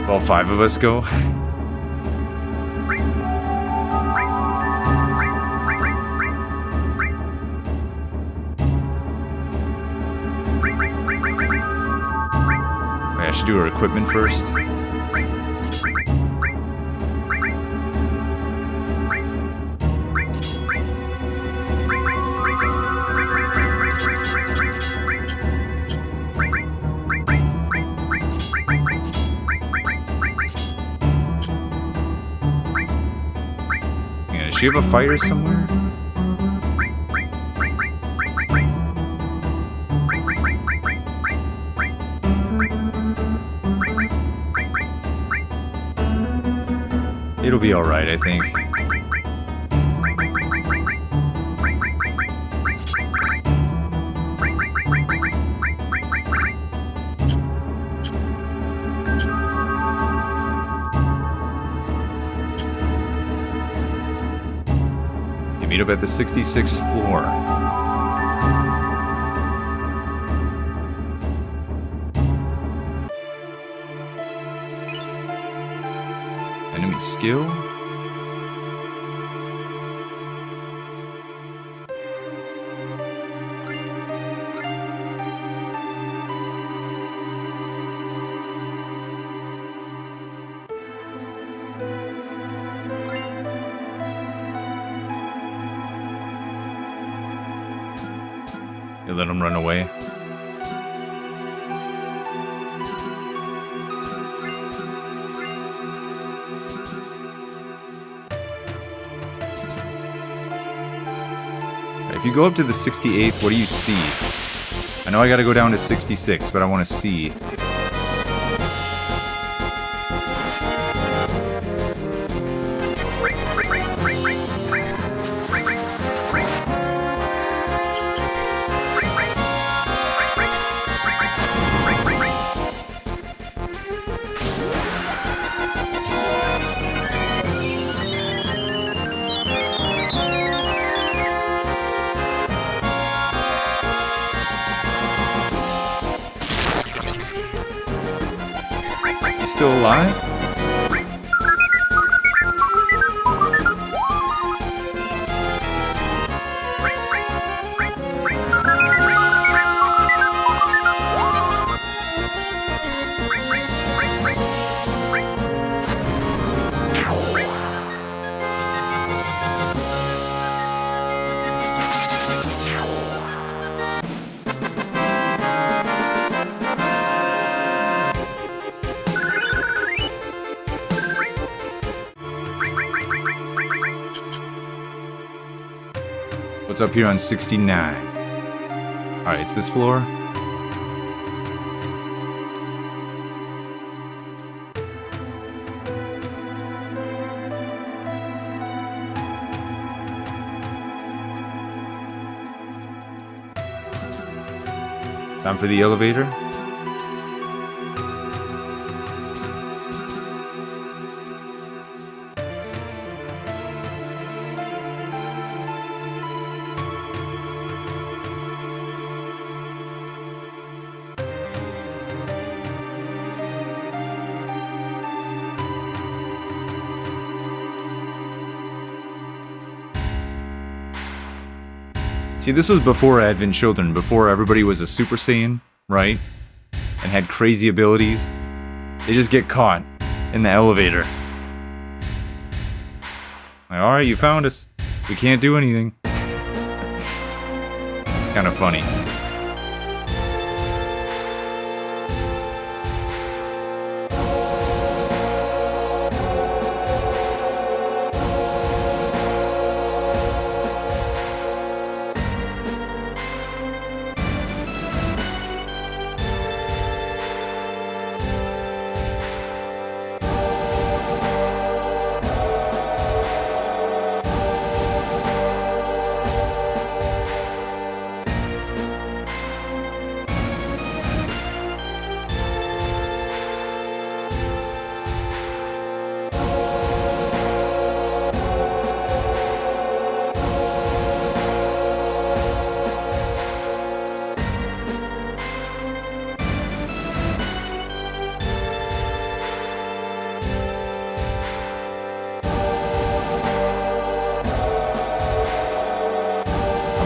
All 5 of us go. I should do her equipment first. Does she have a fighter somewhere? It'll be alright, I think. Meet up at the 66th floor. Enemy skill? You let him run away. If you go up to the 68th, what do you see? I know I gotta go down to 66, but I want to see. Still alive? What's up here on 69? Alright, it's this floor. Time for the elevator. See, this was before Advent Children, before everybody was a Super Saiyan, right? And had crazy abilities. They just get caught in the elevator. Like, alright, you found us. We can't do anything. It's kind of funny.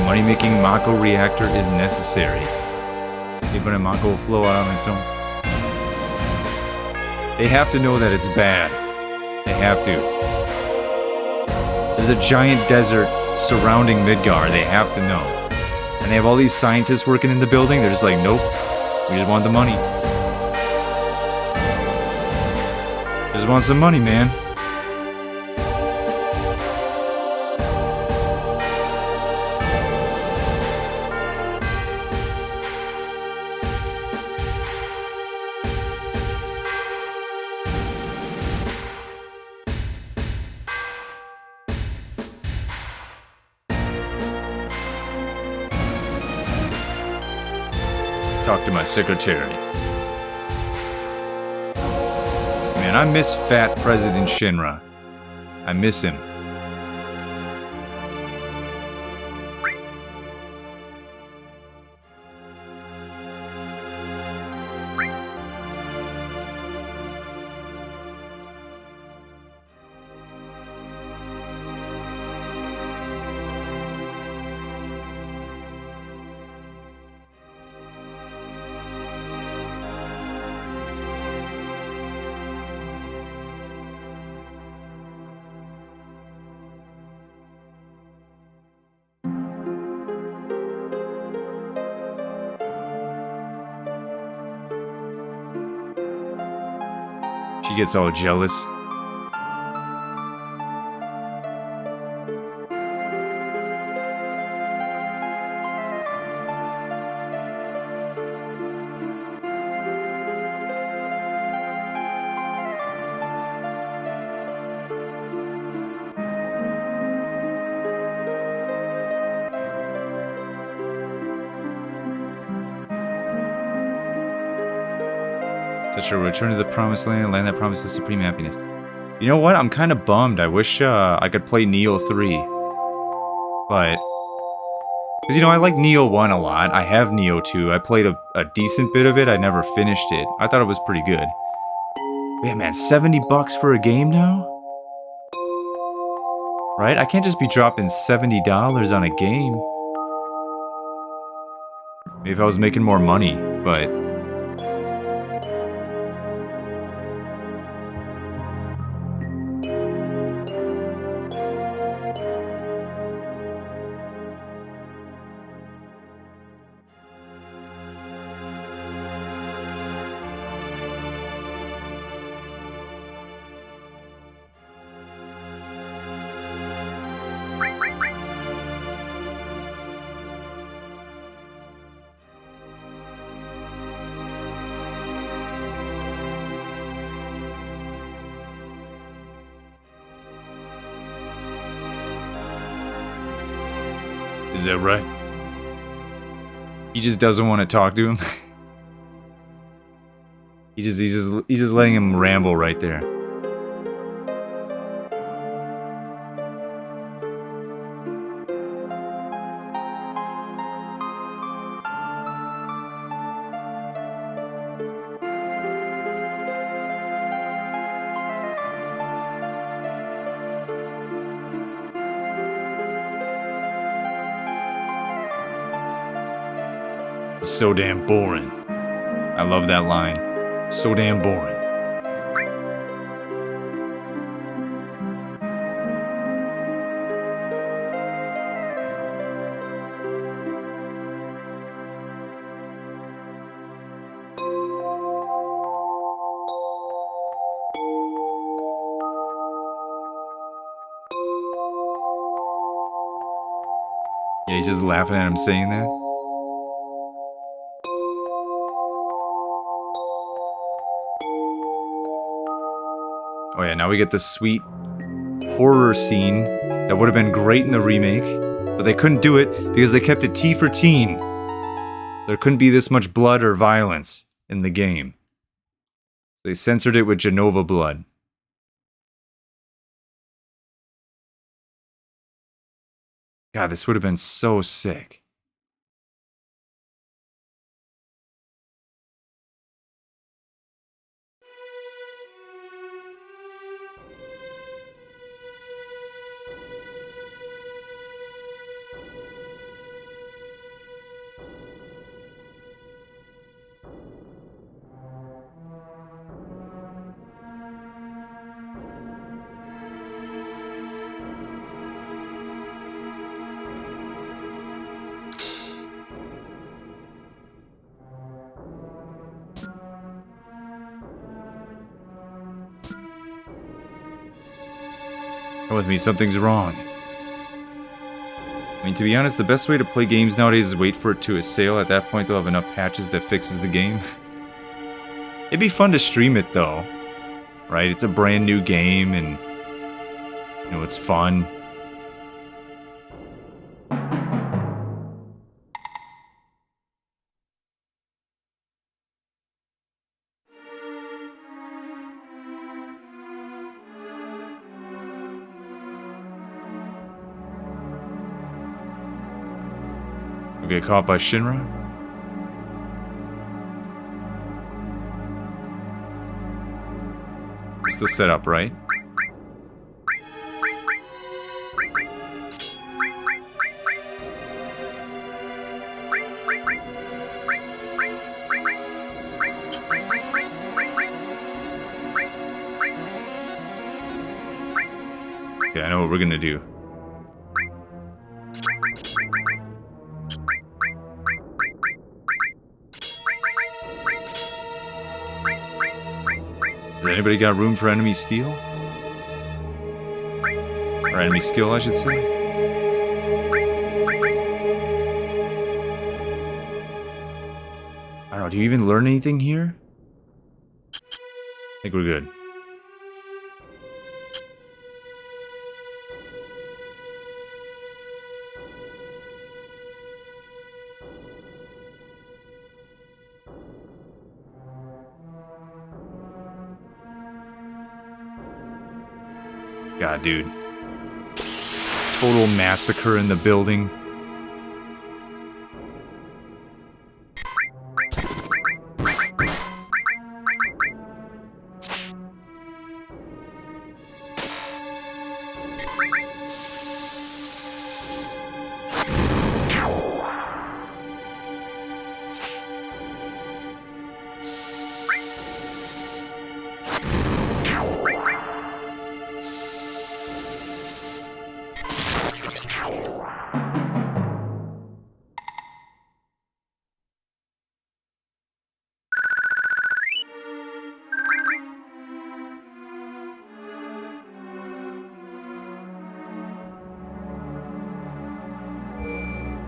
Money-making Mako reactor is necessary. But a Mako will flow out on its own. They have to know that it's bad. They have to. There's a giant desert surrounding Midgar. They have to know. And they have all these scientists working in the building. They're just like, nope. We just want the money. Just want some money, man. Talk to my secretary. Man, I miss Fat President Shinra. I miss him. She gets all jealous. Such a return to the promised land, land that promises supreme happiness. You know what? I'm kind of bummed. I wish I could play Neo 3. But... because, you know, I like Neo 1 a lot. I have Neo 2. I played a decent bit of it. I never finished it. I thought it was pretty good. But yeah, man, 70 bucks for a game now? Right? I can't just be dropping $70 on a game. Maybe if I was making more money, but... is that right? He just doesn't want to talk to him. he's just letting him ramble right there. So damn boring. I love that line. So damn boring. Yeah, he's just laughing at him saying that. Oh yeah, now we get this sweet horror scene that would have been great in the remake, but they couldn't do it because they kept it T for teen. There couldn't be this much blood or violence in the game. They censored it with Genova blood. God, this would have been so sick. Come with me, something's wrong. I mean, to be honest, the best way to play games nowadays is wait for it to a sale. At that point, they'll have enough patches that fixes the game. It'd be fun to stream it, though. Right? It's a brand new game, and... you know, it's fun. We'll get caught by Shinra? It's the setup, right? Okay, I know what we're gonna do. Has anybody got room for enemy steel? Or enemy skill, I should say. I don't know, do you even learn anything here? I think we're good. God, dude. Total massacre in the building.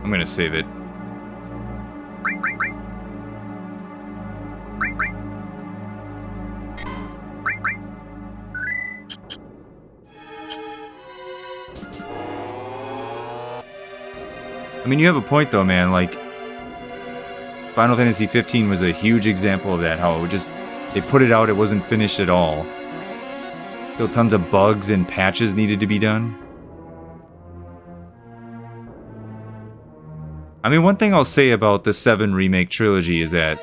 I'm gonna save it. I mean, you have a point though, man. Like, Final Fantasy 15 was a huge example of that. How it just, they put it out, it wasn't finished at all. Still tons of bugs and patches needed to be done. I mean, one thing I'll say about the 7 Remake trilogy is that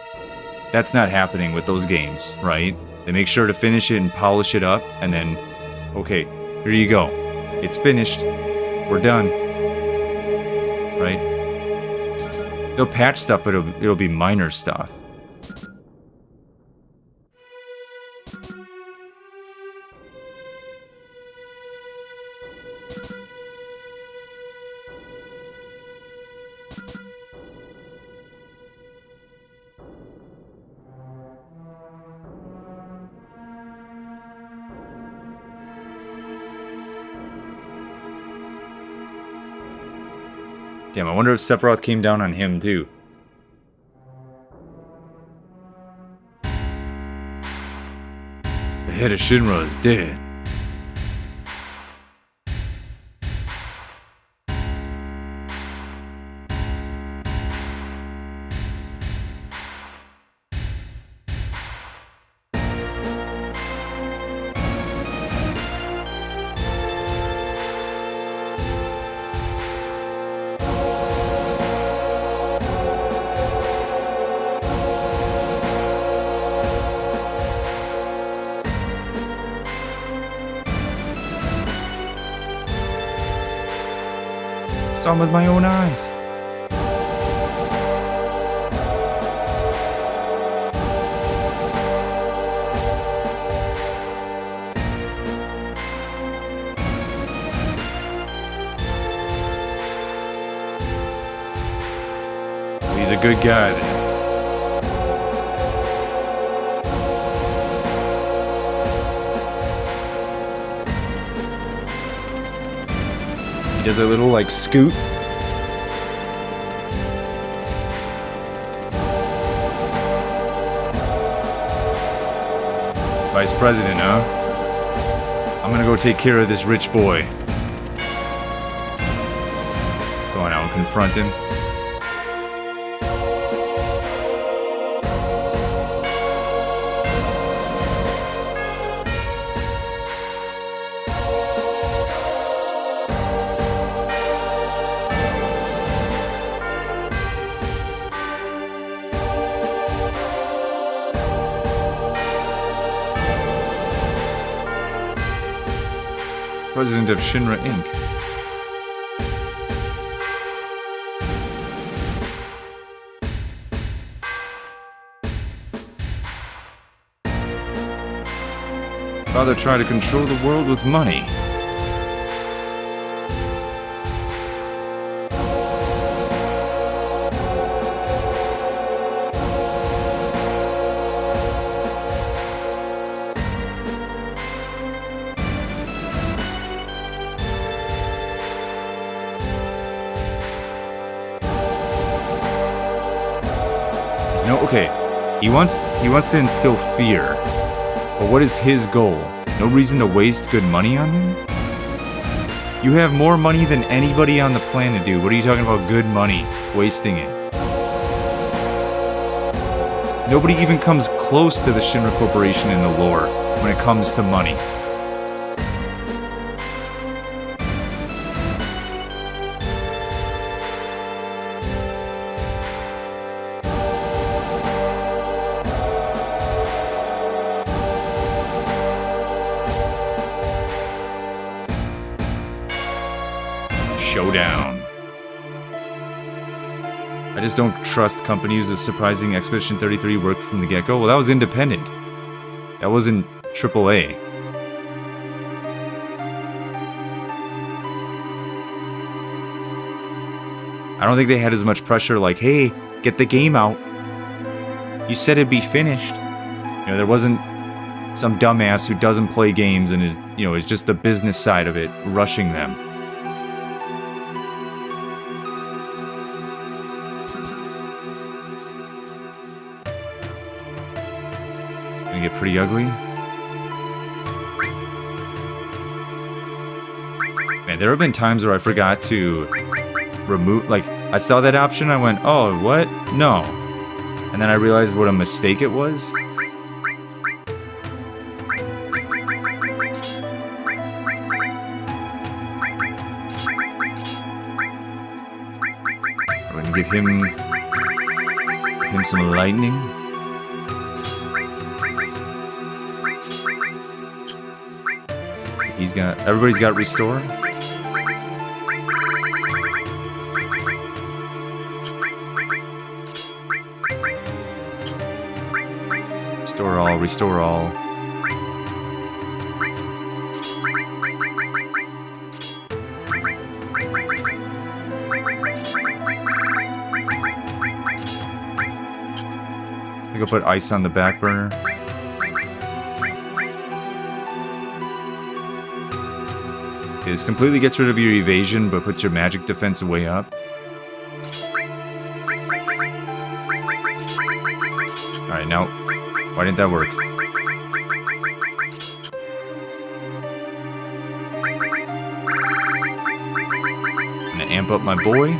that's not happening with those games, right? They make sure to finish it and polish it up, and then, okay, here you go. It's finished. We're done. Right? They'll patch stuff, but it'll be minor stuff. Damn, I wonder if Sephiroth came down on him, too. The head of Shinra is dead. Saw him with my own eyes. He's a good guy then. He does a little, like, scoot. Vice President, huh? I'm gonna go take care of this rich boy. Going out and confront him. President of Shinra Inc. Father tried to control the world with money. No, okay. He wants to instill fear. But what is his goal? No reason to waste good money on them? You have more money than anybody on the planet, dude. What are you talking about good money? Wasting it. Nobody even comes close to the Shinra Corporation in the lore when it comes to money. showdown. I just don't trust companies as surprising. Expedition 33 worked from the get-go. Well, that was independent. That wasn't AAA. I don't think they had as much pressure like, hey, get the game out. You said it'd be finished. You know, there wasn't some dumbass who doesn't play games and is, you know, is just the business side of it rushing them. Gonna get pretty ugly. Man, there have been times where I forgot to remove, like, I saw that option, I went, oh, what? No. And then I realized what a mistake it was. I'm gonna give him some lightning. Everybody's got restore. Restore all, restore all. I go put ice on the back burner. This completely gets rid of your evasion, but puts your magic defense way up. Alright, now, why didn't that work? I'm gonna amp up my boy.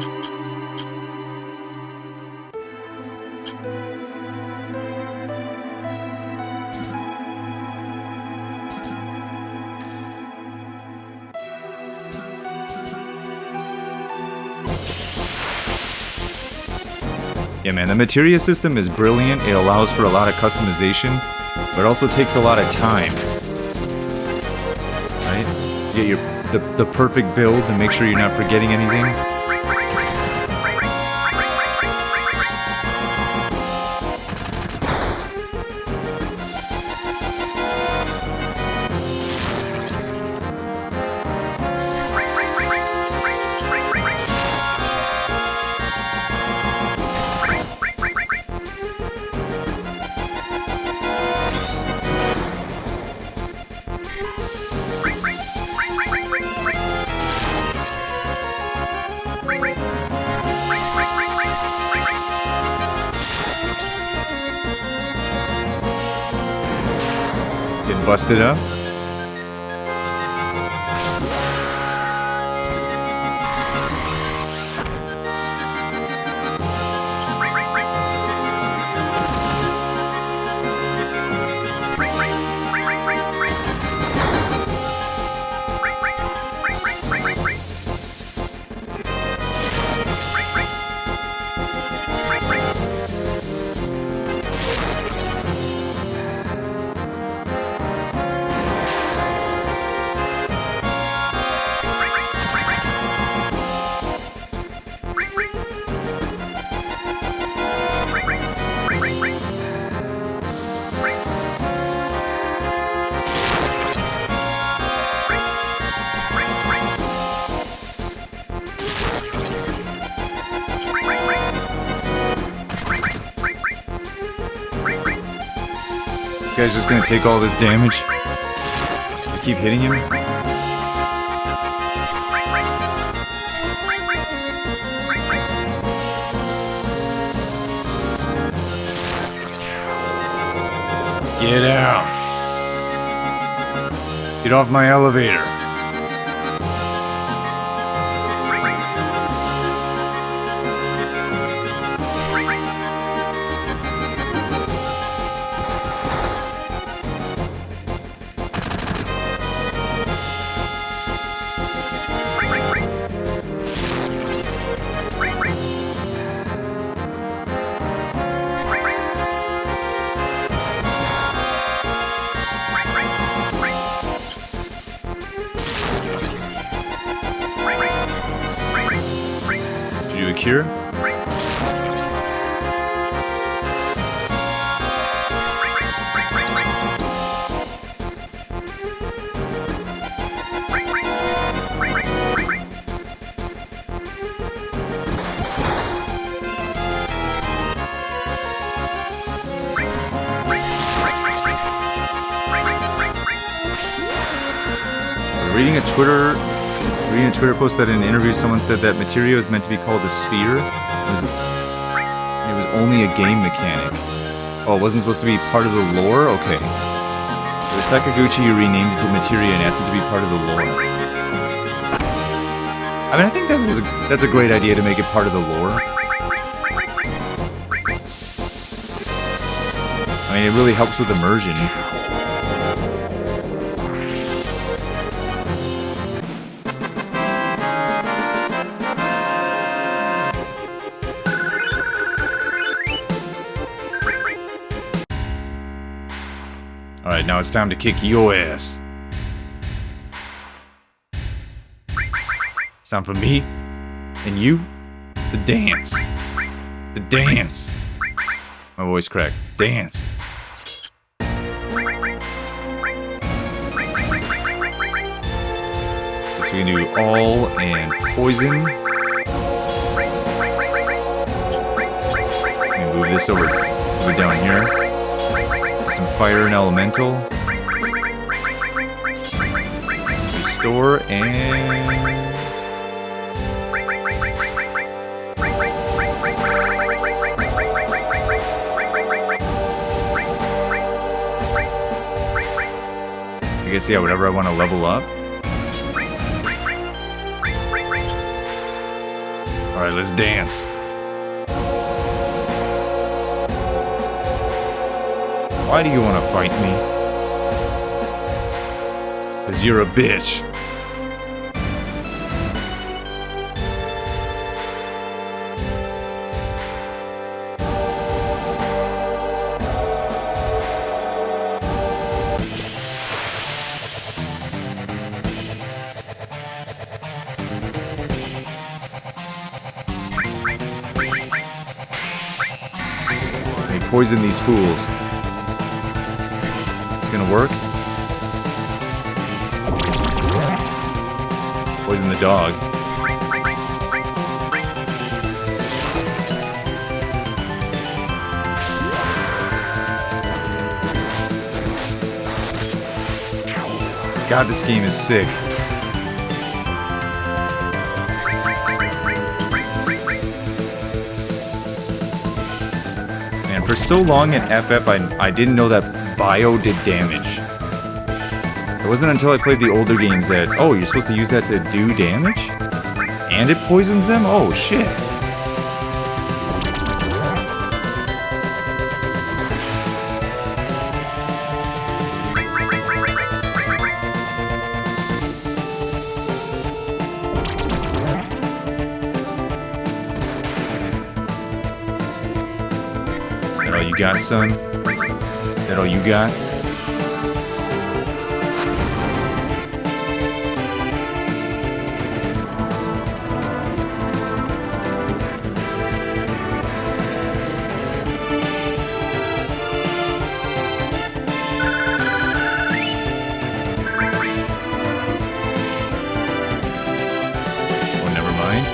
Yeah, man, the materia system is brilliant. It allows for a lot of customization, but also takes a lot of time. Right? You get the perfect build to make sure you're not forgetting anything. Busted up. This guy's just gonna take all this damage. Just keep hitting him. Get out. Get off my elevator. cure. Reading a Twitter post that in an interview someone said that materia is meant to be called a sphere. It was only a game mechanic. Oh, it wasn't supposed to be part of the lore? Okay. So Sakaguchi renamed it to materia and asked it to be part of the lore. I mean, I think that's a great idea to make it part of the lore. I mean, it really helps with immersion. Alright, now it's time to kick your ass. It's time for me and you to dance. The dance. My voice cracked. Dance. Guess we can do all and poison. Let me move this over down here. Some fire and elemental. Restore and... I guess, yeah, whatever I want to level up. Alright, let's dance. Why do you want to fight me? 'Cause you're a bitch. They poison these fools. Gonna work. Poison the dog. God, this game is sick. Man, for so long in FF, I didn't know that bio did damage. It wasn't until I played the older games that, oh, you're supposed to use that to do damage? And it poisons them? Oh, shit. Is that all you got, son? Is that all you got? Oh, never mind.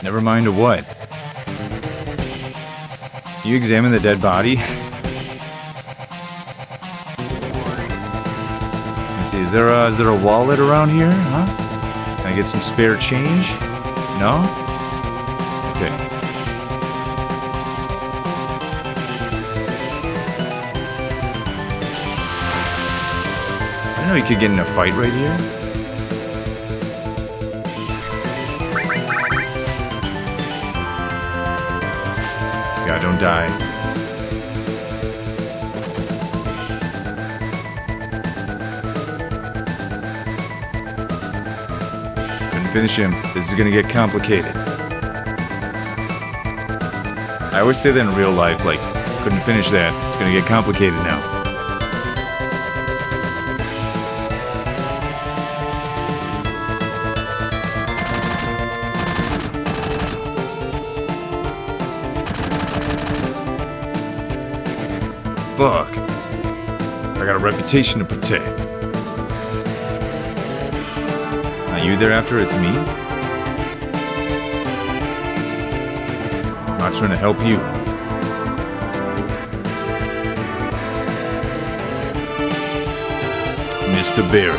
Never mind to what? You examine the dead body? Let's see, is there a wallet around here? Huh? Can I get some spare change? No? Okay. I didn't know you could get in a fight right here. God, don't die. Couldn't finish him. This is gonna get complicated. I always say that in real life, like, couldn't finish that. It's gonna get complicated now. I got a reputation to protect. Not you thereafter, it's me? I'm not trying to help you. Mr. Barry.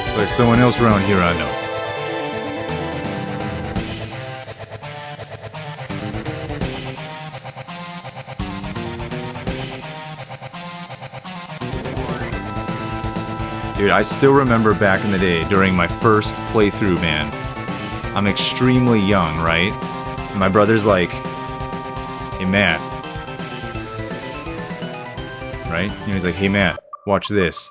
It's like someone else around here I know. Dude, I still remember back in the day during my first playthrough, man. I'm extremely young, right? And my brother's like, hey, Matt. Right? And he's like, hey, Matt, watch this.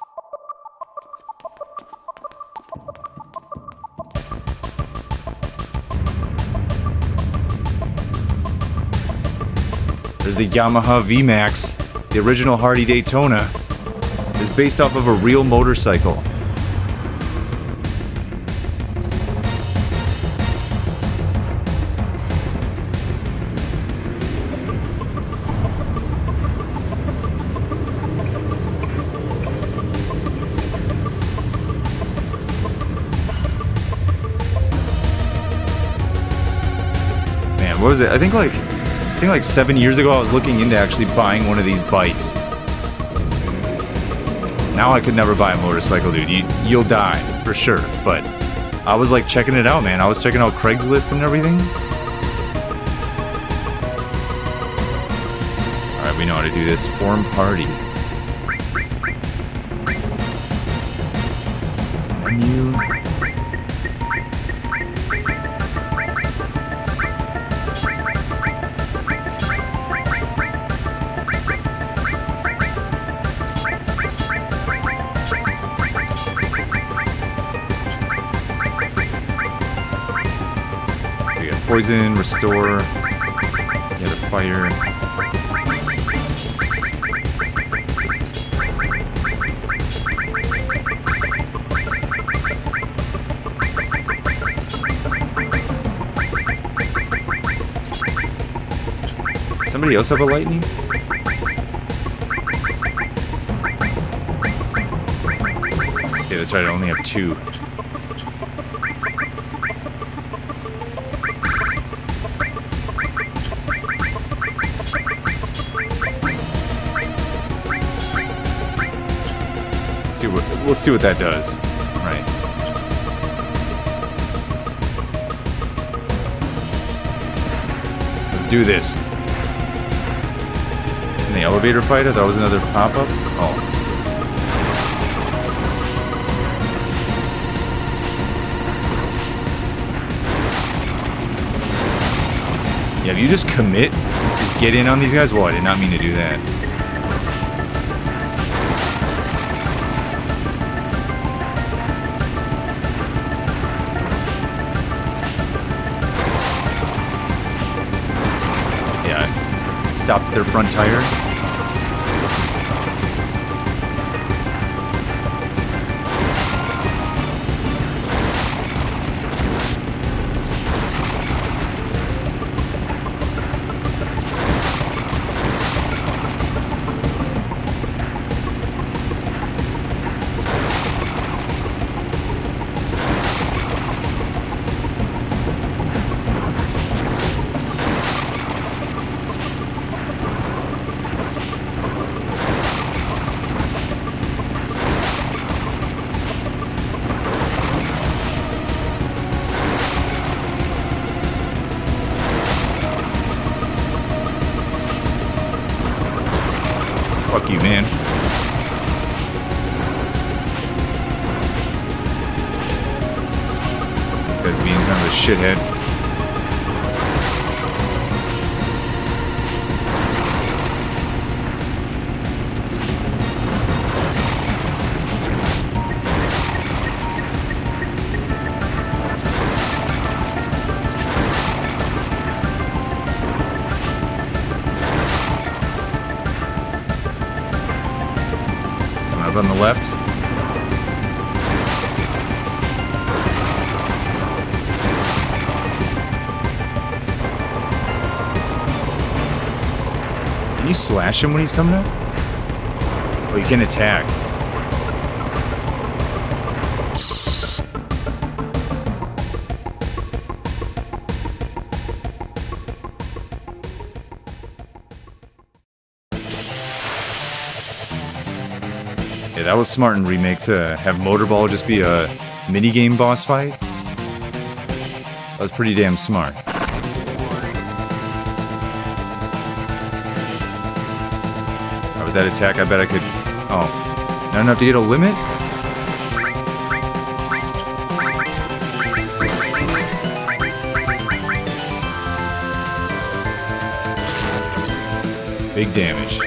There's the Yamaha VMAX, the original Hardy Daytona. Is based off of a real motorcycle. Man, what was it? I think like 7 years ago I was looking into actually buying one of these bikes. Now I could never buy a motorcycle, dude. You'll die, for sure. But I was like checking it out, man. I was checking out Craigslist and everything. Alright, we know how to do this. Form party. Menu. Poison, restore, get a fire. Somebody else have a lightning? Okay, that's right, I only have 2. We'll see what that does. Right. Let's do this. In the elevator fight? I thought it was another pop-up? Oh. Yeah, if you just commit, just get in on these guys. Well, I did not mean to do that. Stop their front tire. Fuck you, man. This guy's being kind of a shithead. On the left. Can you slash him when he's coming up? Oh, you can attack. Yeah, that was smart in Remake to have Motorball just be a minigame boss fight. That was pretty damn smart. Oh, with that attack, I bet I could... Oh, not enough to get a limit? Big damage.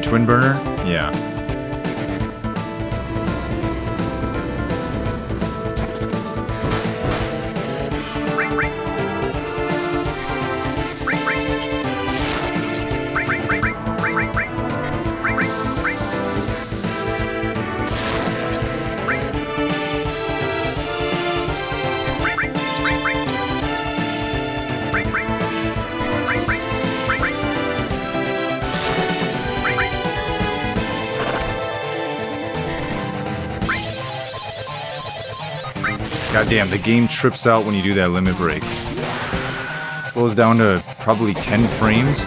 Twin burner? Yeah. Goddamn, the game trips out when you do that limit break. It slows down to probably 10 frames.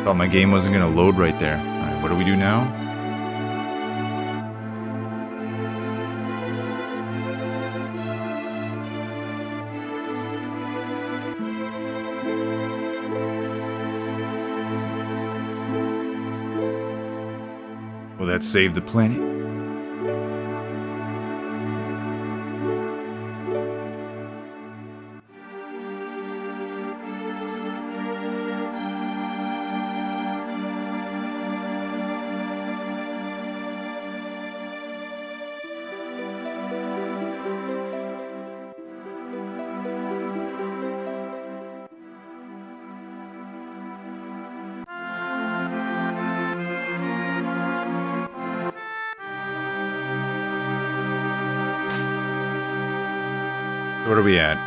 Thought my game wasn't gonna load right there. Alright, what do we do now? Will that save the planet? What are we at?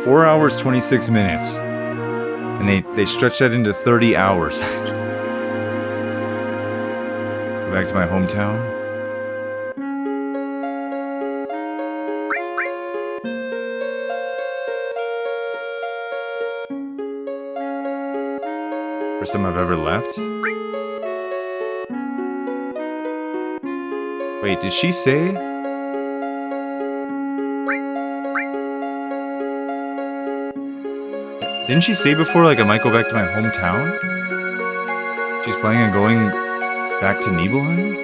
4 hours, 26 minutes. And they stretched that into 30 hours. Go back to my hometown. First time I've ever left. Wait, did she say? Didn't she say before, like, I might go back to my hometown? She's planning on going back to Nibelheim?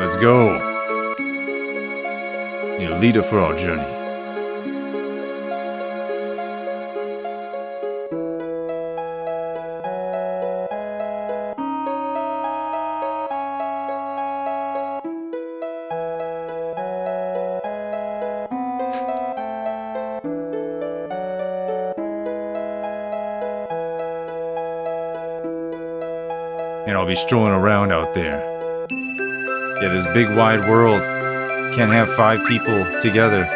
Let's go. Need a leader for our journey. And I'll be strolling around out there. Yeah, this big wide world can't have 5 people together.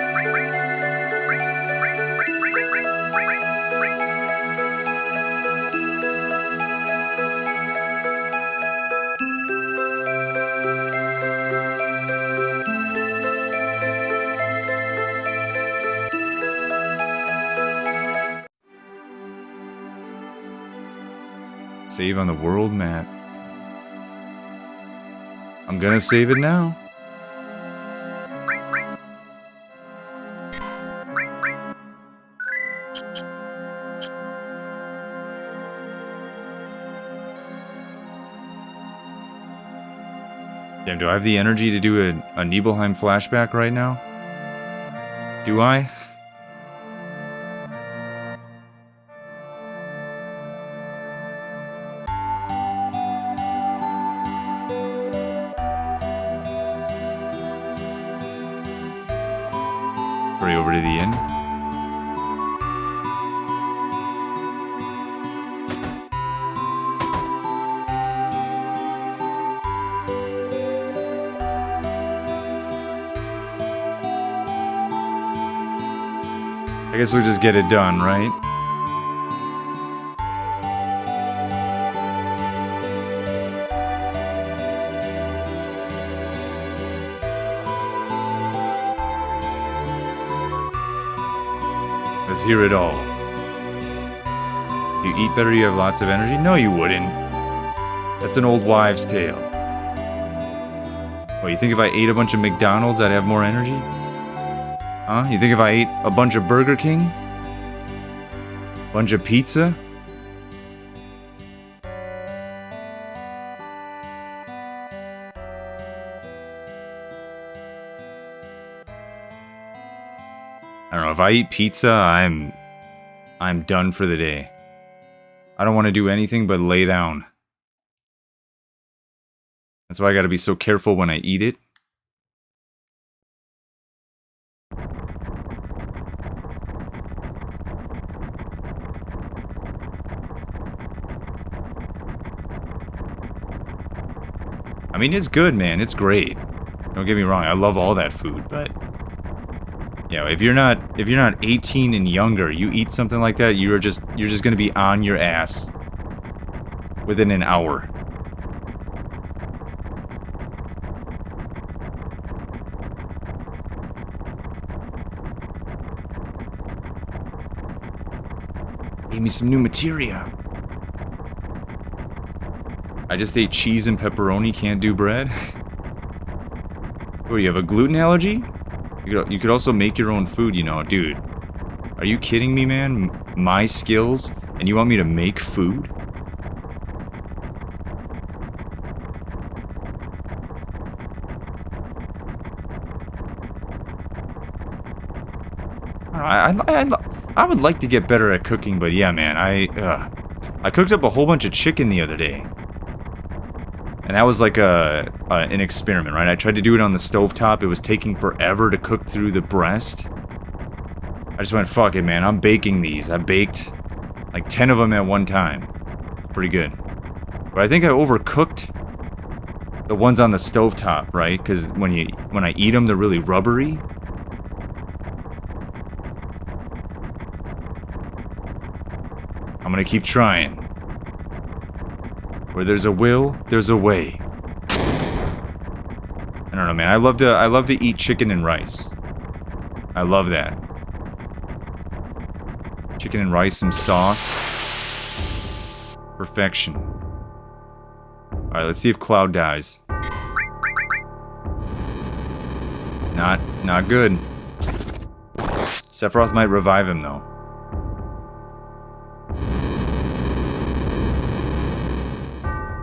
Save on the world map. I'm gonna save it now. Damn, do I have the energy to do a Nibelheim flashback right now? Do I? Hurry over to the inn. I guess we'll just get it done, right? Let's hear it all. If you eat better, you have lots of energy? No, you wouldn't. That's an old wives' tale. What, you think if I ate a bunch of McDonald's, I'd have more energy? Huh? You think if I ate a bunch of Burger King? Bunch of pizza? I don't know, if I eat pizza, I'm done for the day. I don't want to do anything but lay down. That's why I gotta be so careful when I eat it. I mean, it's good, man. It's great. Don't get me wrong. I love all that food, but you know, if you're not 18 and younger, you eat something like that, you're just gonna be on your ass within an hour. Gave me some new materia. I just ate cheese and pepperoni, can't do bread. Oh, you have a gluten allergy? You could also make your own food, you know, dude. Are you kidding me, man? My skills, and you want me to make food? I would like to get better at cooking, but yeah, man, I cooked up a whole bunch of chicken the other day. And that was like an experiment, right? I tried to do it on the stovetop. It was taking forever to cook through the breast. I just went, fuck it, man. I'm baking these. I baked like 10 of them at one time. Pretty good. But I think I overcooked the ones on the stovetop, right? Because when I eat them, they're really rubbery. I'm gonna keep trying. Where there's a will, there's a way. I don't know, man. I love to eat chicken and rice. I love that. Chicken and rice, some sauce. Perfection. Alright, let's see if Cloud dies. Not good. Sephiroth might revive him, though.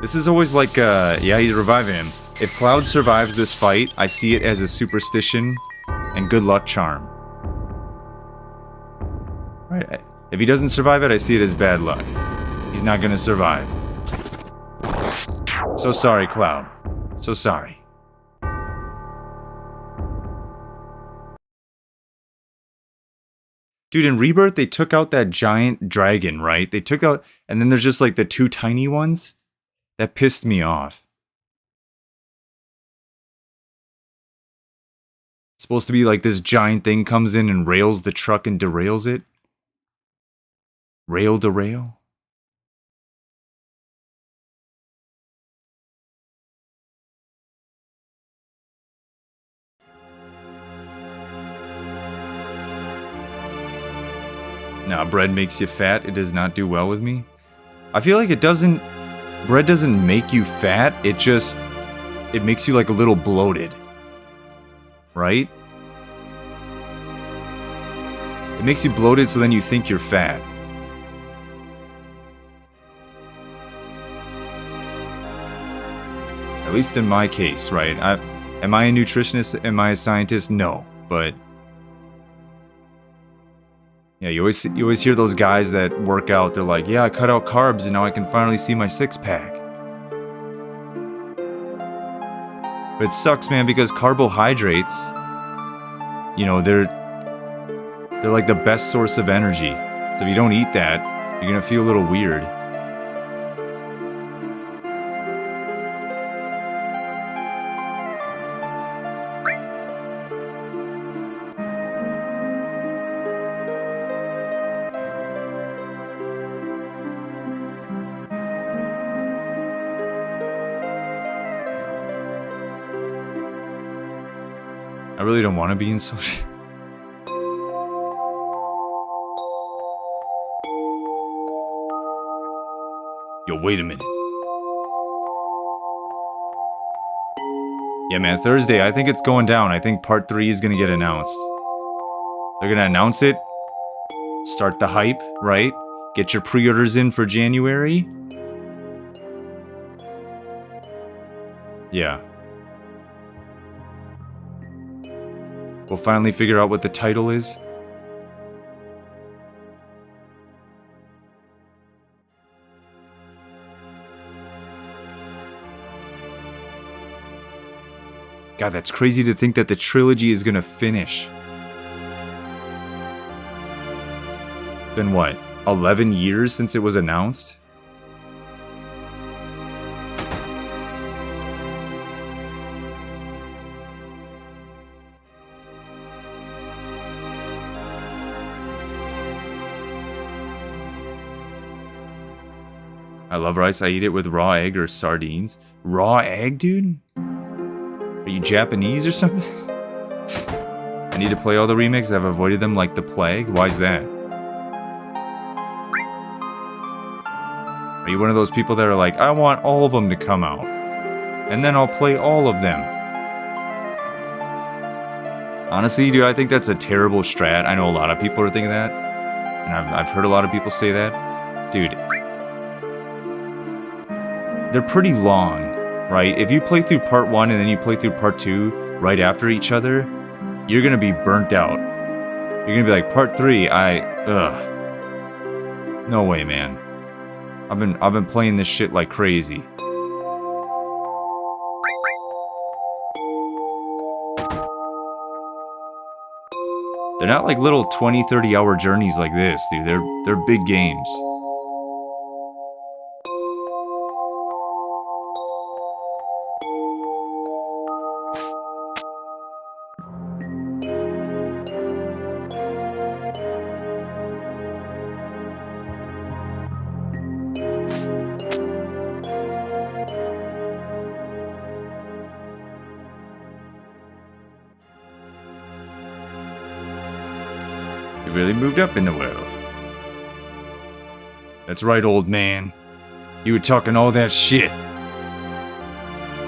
This is always like, yeah, he's reviving him. If Cloud survives this fight, I see it as a superstition and good luck charm. Right? If he doesn't survive it, I see it as bad luck. He's not gonna survive. So sorry, Cloud. So sorry. Dude, in Rebirth, they took out that giant dragon, right? They took out... And then there's just, like, the two tiny ones. That pissed me off. It's supposed to be like this giant thing comes in and rails the truck and derails it. Rail derail? Nah, bread makes you fat. It does not do well with me. I feel like it doesn't... bread doesn't make you fat, it makes you like a little bloated. Right? It makes you bloated so then you think you're fat. At least in my case, right? Am I a nutritionist? Am I a scientist? No, but yeah, you always hear those guys that work out. They're like, "Yeah, I cut out carbs and now I can finally see my six-pack." But it sucks, man, because carbohydrates, you know, they're like the best source of energy. So if you don't eat that, you're gonna feel a little weird. I really don't want to be in social. Yo, wait a minute. Yeah, man, Thursday, I think it's going down. I think part 3 is gonna get announced. They're gonna announce it. Start the hype, right? Get your pre-orders in for January. Yeah. We'll finally figure out what the title is. God, that's crazy to think that the trilogy is gonna finish. Been what, 11 years since it was announced? I love rice. I eat it with raw egg or sardines. Raw egg, dude? Are you Japanese or something? I need to play all the remakes. I've avoided them like the plague. Why is that? Are you one of those people that are like, I want all of them to come out, and then I'll play all of them? Honestly, dude, I think that's a terrible strat. I know a lot of people are thinking that, and I've heard a lot of people say that. Dude, they're pretty long, right? If you play through part 1 and then you play through part 2 right after each other, you're gonna be burnt out. You're gonna be like, part 3, no way, man. I've been playing this shit like crazy. They're not like little 20, 30-hour journeys like this, dude. They're big games. Really moved up in the world. That's right, old man. You were talking all that shit.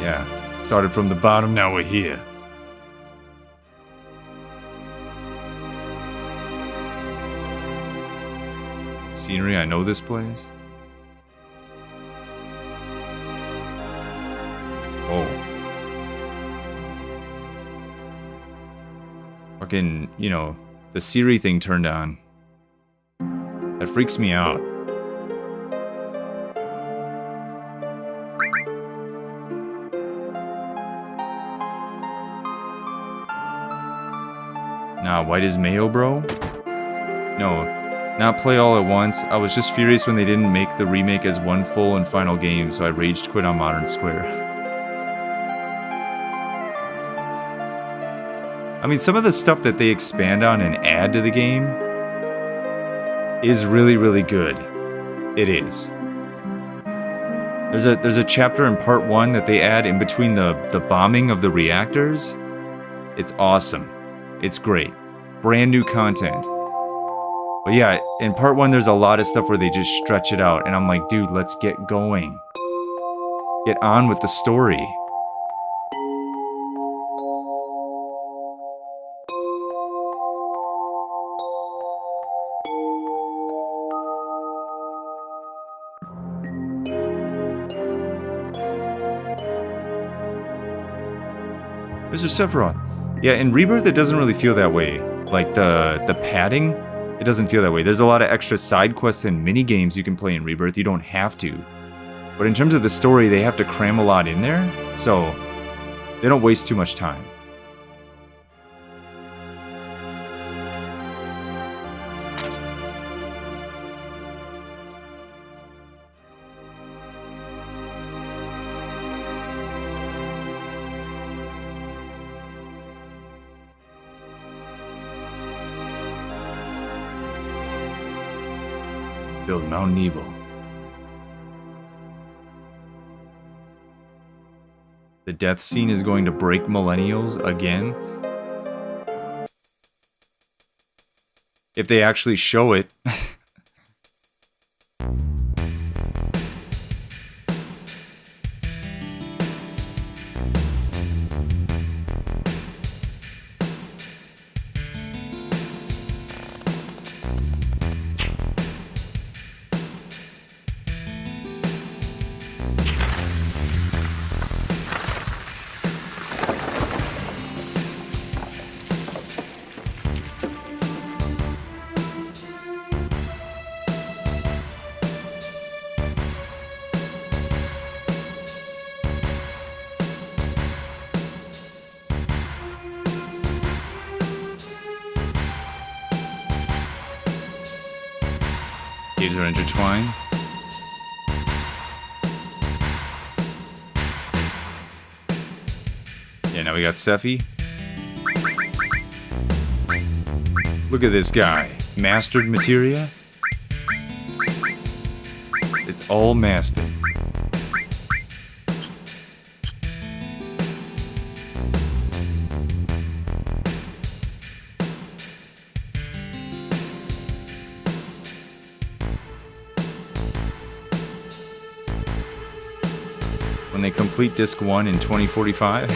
Yeah, started from the bottom, now we're here. Scenery, I know this place. Oh. Fucking, you know, the Siri thing turned on. That freaks me out. Nah, white is mayo, bro? No, not play all at once. I was just furious when they didn't make the remake as one full and final game, so I raged quit on Modern Square. I mean, some of the stuff that they expand on and add to the game is really, really good. It is. There's a chapter in part 1 that they add in between the bombing of the reactors. It's awesome. It's great. Brand new content. But yeah, in part 1 there's a lot of stuff where they just stretch it out, and I'm like, dude, let's get going. Get on with the story. Mr. Sephiroth. Yeah, in Rebirth, it doesn't really feel that way. Like, the padding, it doesn't feel that way. There's a lot of extra side quests and mini games you can play in Rebirth. You don't have to. But in terms of the story, they have to cram a lot in there, so they don't waste too much time. Build Mount Nebo. The death scene is going to break millennials again. If they actually show it. Caves are intertwined. Yeah, now we got Sephi. Look at this guy. Mastered materia? It's all mastered. When they complete Disc 1 in 2045.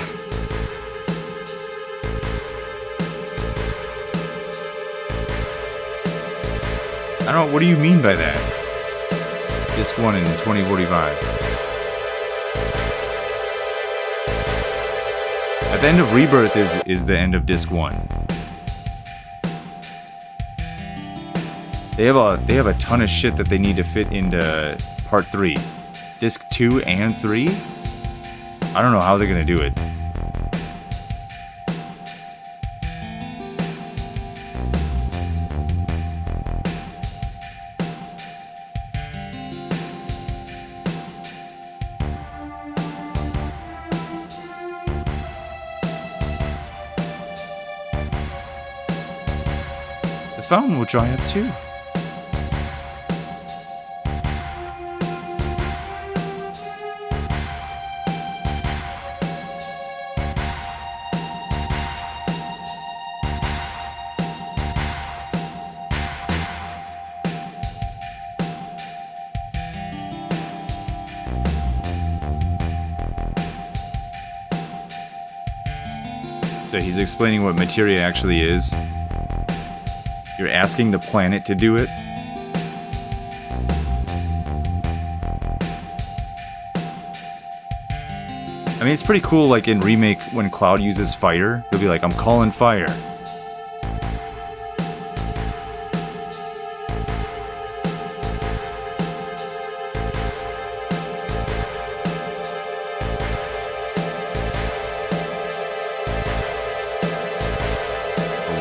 I don't know, what do you mean by that? Disc 1 in 2045. At the end of Rebirth is the end of Disc 1. They have a ton of shit that they need to fit into Part 3. Disc 2 and 3? I don't know how they're gonna do it. The fountain will dry up too. So he's explaining what materia actually is. You're asking the planet to do it. I mean, it's pretty cool, like in Remake, when Cloud uses fire, he'll be like, I'm calling fire.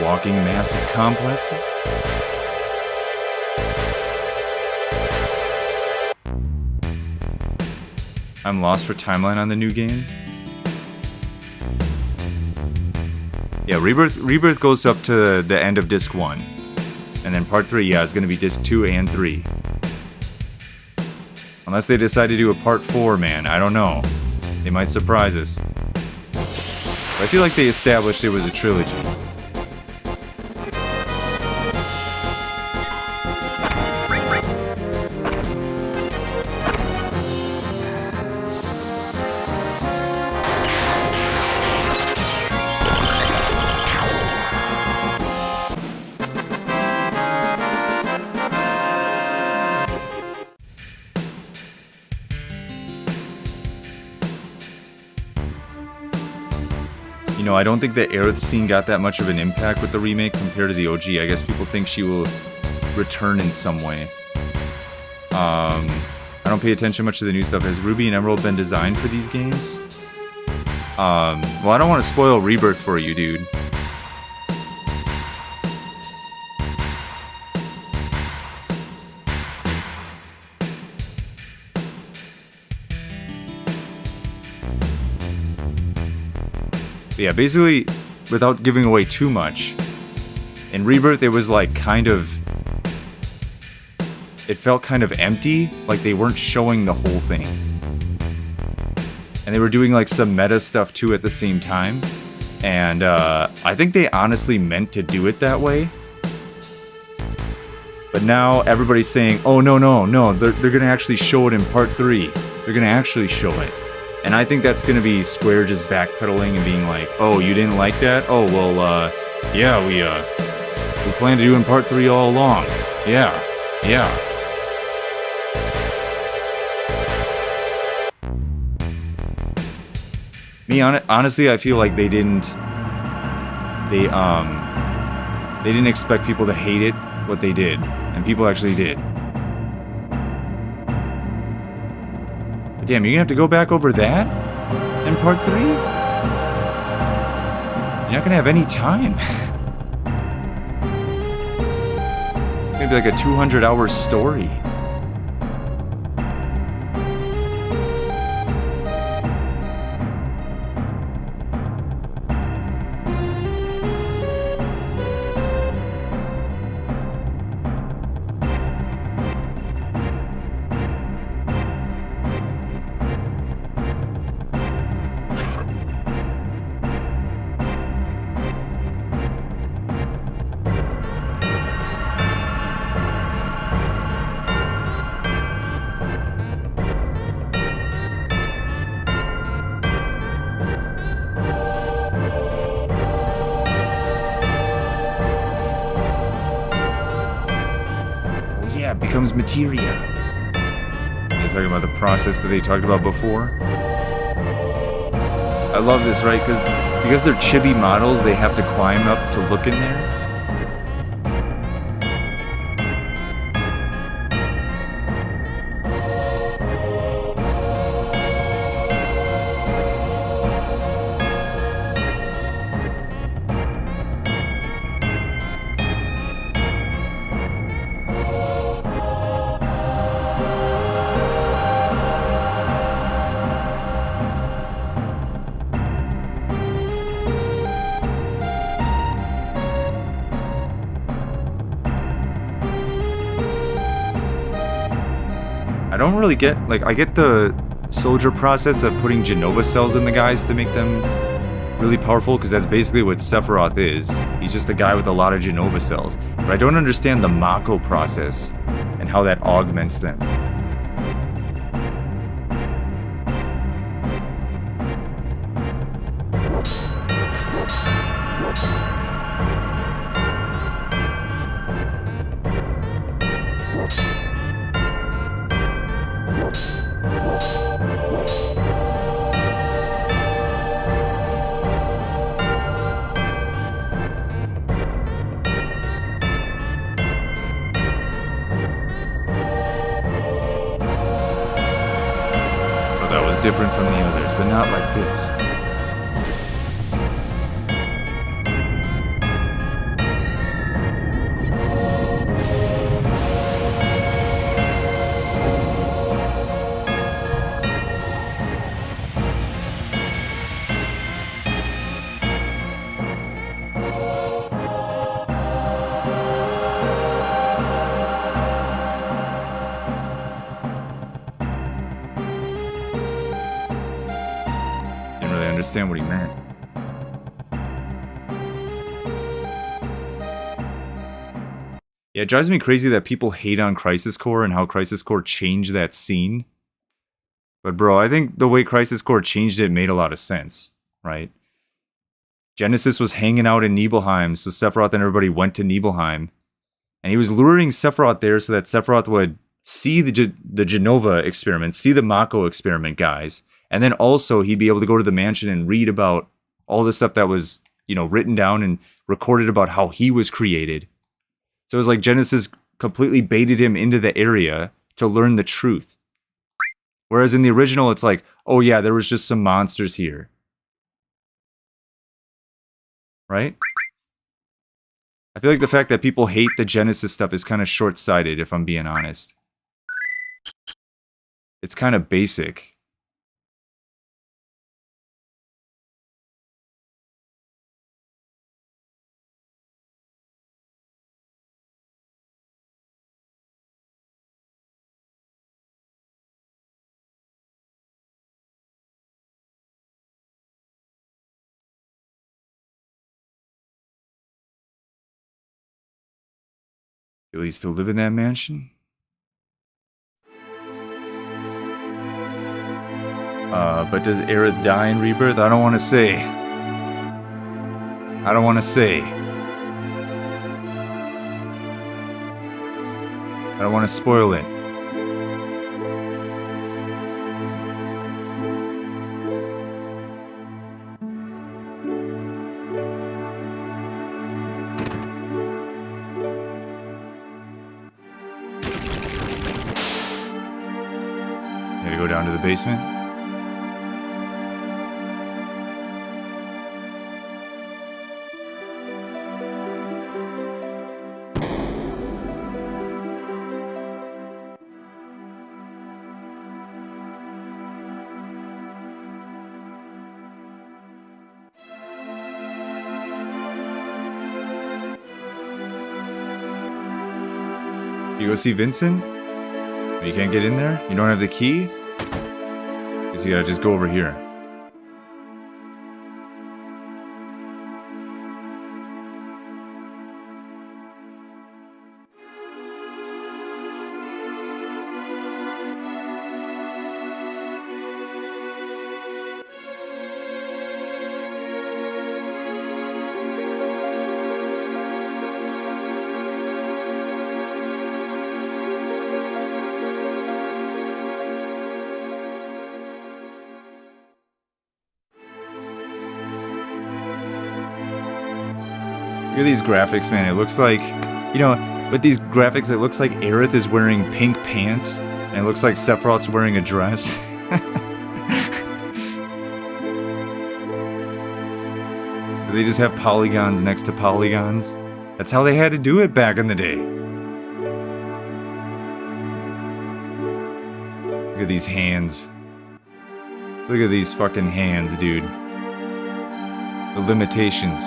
Walking massive complexes? I'm lost for timeline on the new game. Yeah, Rebirth goes up to the end of Disc 1. And then Part 3, yeah, is going to be Disc 2 and 3. Unless they decide to do a Part 4, man, I don't know. They might surprise us. But I feel like they established it was a trilogy. You know, I don't think the Aerith scene got that much of an impact with the remake compared to the OG. I guess people think she will return in some way. I don't pay attention much to the new stuff. Has Ruby and Emerald been designed for these games? Well, I don't want to spoil Rebirth for you, dude. But yeah, basically, without giving away too much, in Rebirth it was like kind of... It felt kind of empty, like they weren't showing the whole thing. And they were doing like some meta stuff too at the same time. And I think they honestly meant to do it that way. But now everybody's saying, oh no, they're gonna actually show it in part 3. They're gonna actually show it. And I think that's gonna be Square just backpedaling and being like, oh, you didn't like that? Oh, well, yeah, we planned to do in part 3 all along. Yeah. Me, honestly, I feel like they didn't expect people to hate it, what they did. And people actually did. Damn, you're gonna have to go back over that in part 3? You're not gonna have any time. Maybe like a 200-hour story. Becomes materia. He's talking about the process that they talked about before. I love this, right? Because they're chibi models, they have to climb up to look in there. I don't really get, like, I get the soldier process of putting Genova cells in the guys to make them really powerful, because that's basically what Sephiroth is. He's just a guy with a lot of Genova cells. But I don't understand the Mako process and how that augments them. Different from the others, but not like this. Understand what he meant. Yeah, it drives me crazy that people hate on Crisis Core and how Crisis Core changed that scene. But bro, I think the way Crisis Core changed it made a lot of sense, right? Genesis was hanging out in Nibelheim, so Sephiroth and everybody went to Nibelheim. And he was luring Sephiroth there so that Sephiroth would see the Genova experiment, see the Mako experiment guys. And then also he'd be able to go to the mansion and read about all the stuff that was, you know, written down and recorded about how he was created. So it was like Genesis completely baited him into the area to learn the truth. Whereas in the original, it's like, oh yeah, there was just some monsters here. Right? I feel like the fact that people hate the Genesis stuff is kind of short-sighted, if I'm being honest. It's kind of basic. Do you still live in that mansion? But does Aerith die in Rebirth? I don't want to say. I don't want to say. I don't want to spoil it. Gotta go down to the basement. You go see Vincent? You can't get in there? You don't have the key? Guess you gotta just go over here. Look at these graphics, man. It looks like, you know, with these graphics, it looks like Aerith is wearing pink pants, and it looks like Sephiroth's wearing a dress. They just have polygons next to polygons. That's how they had to do it back in the day. Look at these hands. Look at these fucking hands, dude. The limitations.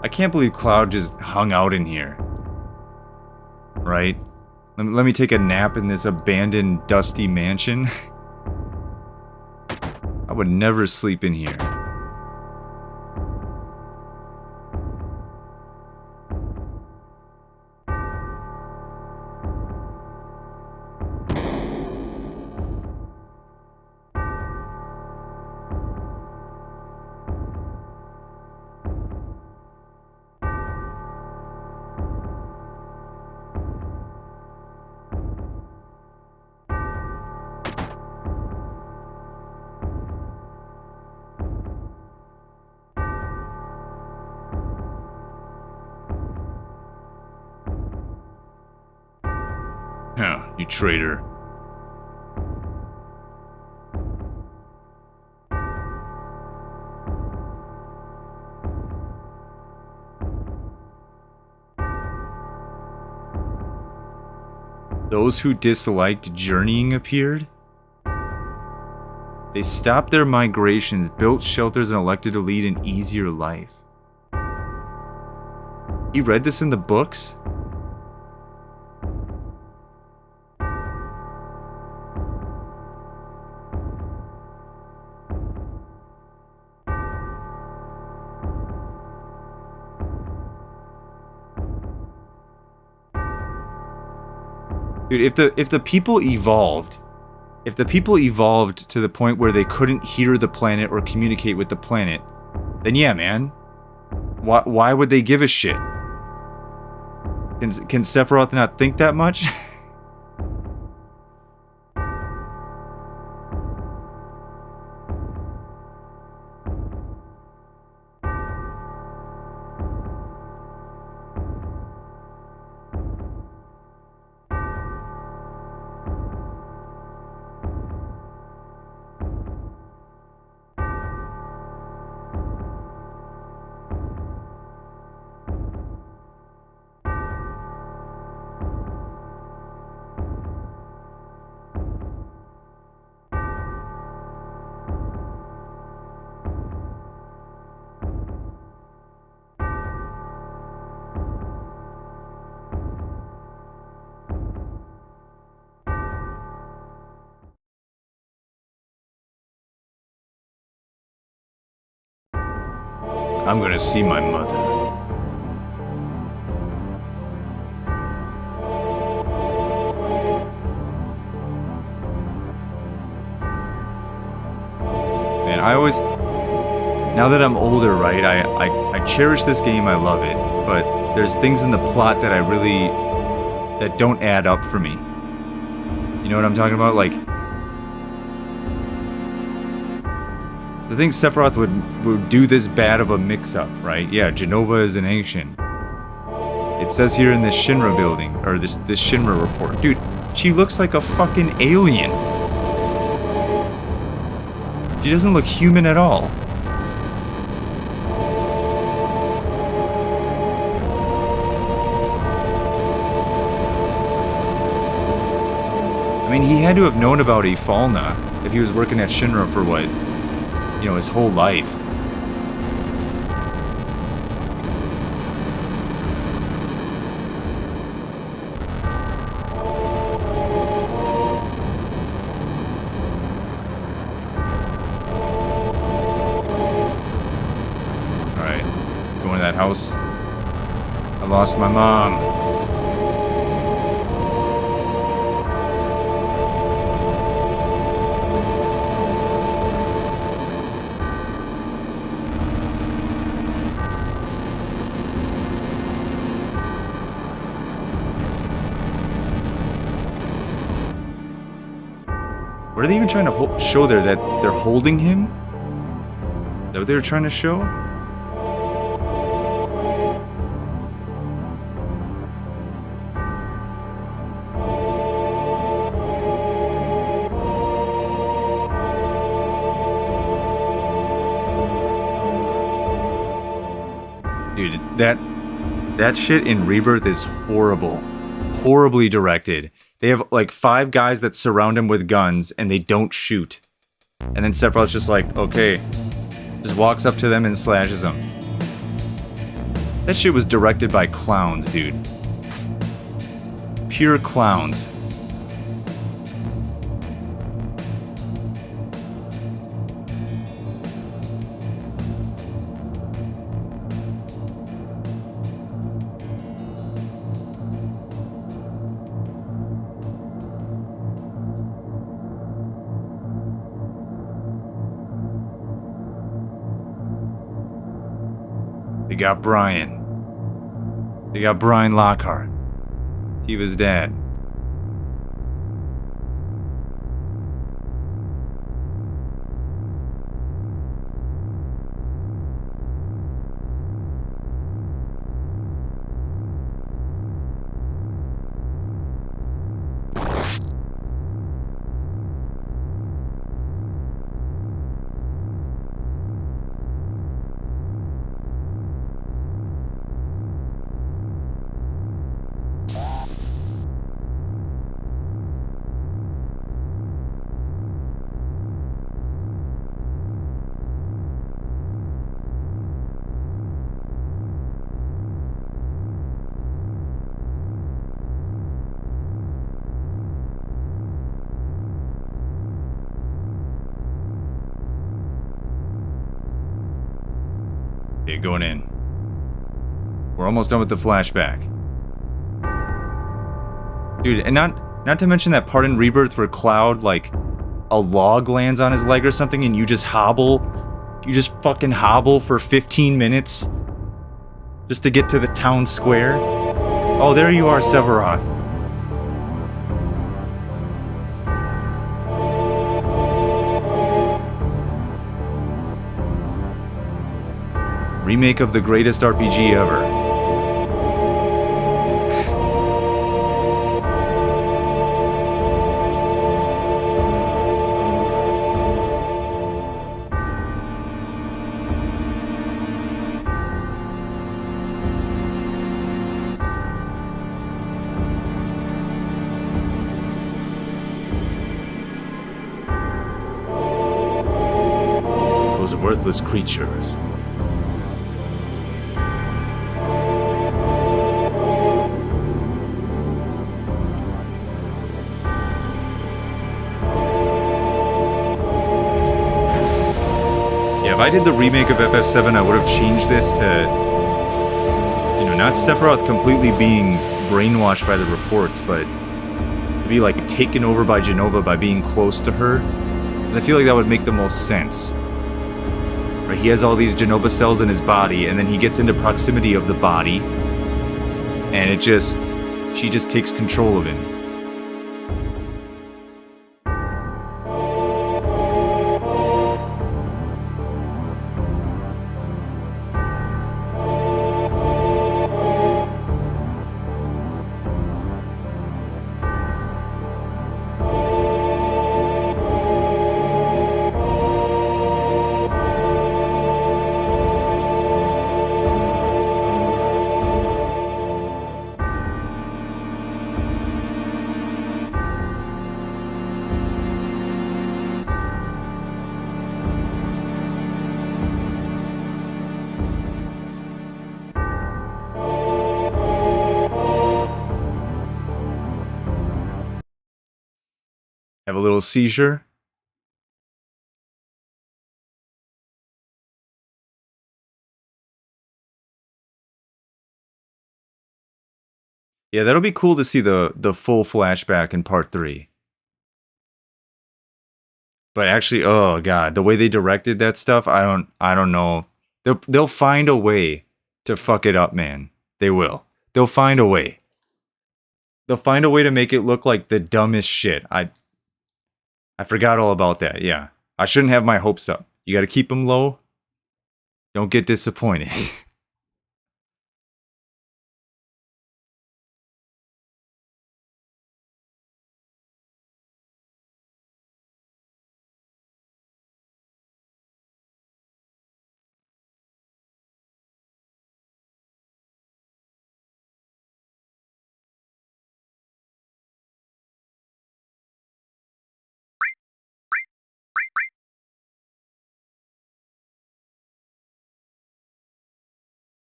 I can't believe Cloud just hung out in here. Right? Let me take a nap in this abandoned, dusty mansion. I would never sleep in here. Huh, you traitor. Those who disliked journeying appeared? They stopped their migrations, built shelters, and elected to lead an easier life. He read this in the books? Dude, if the people evolved, to the point where they couldn't hear the planet or communicate with the planet, then yeah, man. Why would they give a shit? Can Sephiroth not think that much? I'm gonna see my mother. Man, I always... Now that I'm older, right, I cherish this game, I love it, but there's things in the plot that I really... that don't add up for me. You know what I'm talking about? Like... The thing Sephiroth would do this bad of a mix-up, right? Yeah, Jenova is an ancient. It says here in this Shinra building, or this Shinra report. Dude, she looks like a fucking alien. She doesn't look human at all. I mean, he had to have known about Ifalna if he was working at Shinra for what? You know, his whole life. Alright, going to that house. I lost my mom. What are they even trying to show there? That they're holding him? Is that what they were trying to show? Dude, that shit in Rebirth is horrible. Horribly directed. They have like 5 guys that surround him with guns and they don't shoot. And then Sephiroth's just like, okay. Just walks up to them and slashes them. That shit was directed by clowns, dude. Pure clowns. They got Brian. They got Brian Lockhart. Tiva's dad. Okay, going in. We're almost done with the flashback. Dude, and not to mention that part in Rebirth where Cloud, like, a log lands on his leg or something and you just hobble. You just fucking hobble for 15 minutes just to get to the town square. Oh, there you are, Sephiroth. Remake of the greatest RPG ever. Those worthless creatures. If I did the remake of FF7, I would have changed this to, you know, not Sephiroth completely being brainwashed by the reports, but to be, like, taken over by Jenova by being close to her. Because I feel like that would make the most sense. Right? He has all these Jenova cells in his body, and then he gets into proximity of the body, and she just takes control of him. Have a little seizure. Yeah, that'll be cool to see the full flashback in part 3. But actually, oh god, the way they directed that stuff, I don't know. They'll find a way to fuck it up, man. They will. They'll find a way. They'll find a way to make it look like the dumbest shit. I forgot all about that. Yeah. I shouldn't have my hopes up. You got to keep them low. Don't get disappointed.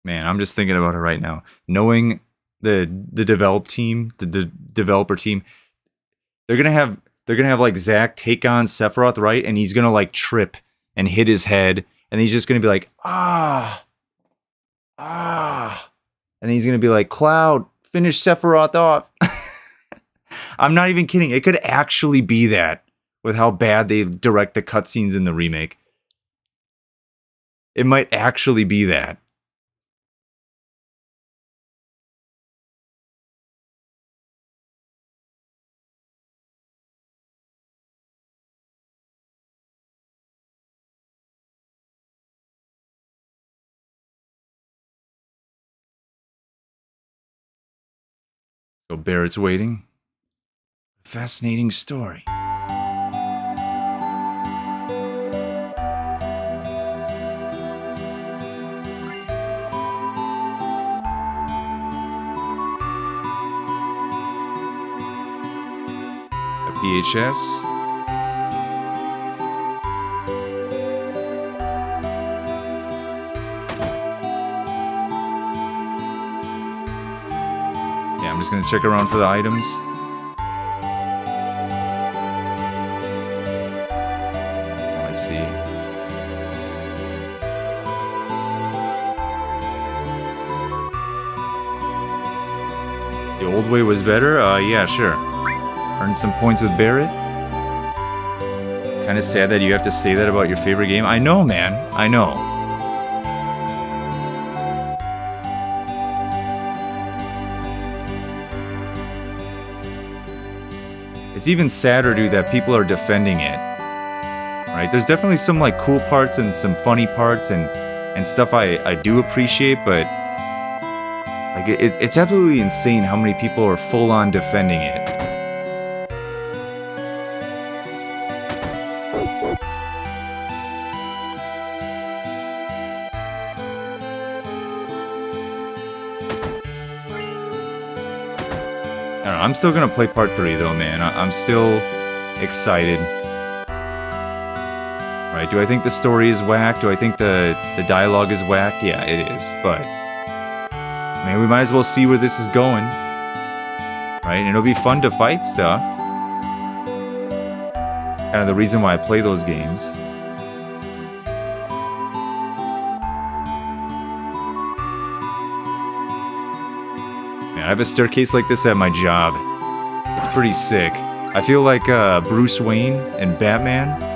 Man, I'm just thinking about it right now. Knowing the develop team, the developer team, they're gonna have like Zack take on Sephiroth, right? And he's gonna like trip and hit his head, and he's just gonna be like, ah, and he's gonna be like, Cloud, finish Sephiroth off. I'm not even kidding. It could actually be that with how bad they direct the cutscenes in the remake. It might actually be that. So Barrett's waiting. Fascinating story. A VHS. Yeah, I'm just gonna check around for the items. Oh, I see. The old way was better? Yeah, sure. Earned some points with Barrett. Kind of sad that you have to say that about your favorite game. I know, man. I know. It's even sadder, dude, that people are defending it. Right? There's definitely some like cool parts and some funny parts and stuff I do appreciate, but like it's absolutely insane how many people are full on defending it. I don't know, I'm still gonna play part 3 though, man. I'm still excited. Right, do I think the story is whack? Do I think the dialogue is whack? Yeah, it is, but man, we might as well see where this is going. Right, and it'll be fun to fight stuff. Kind of the reason why I play those games. I have a staircase like this at my job. It's pretty sick. I feel like Bruce Wayne and Batman.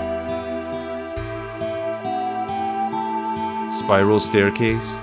Spiral staircase.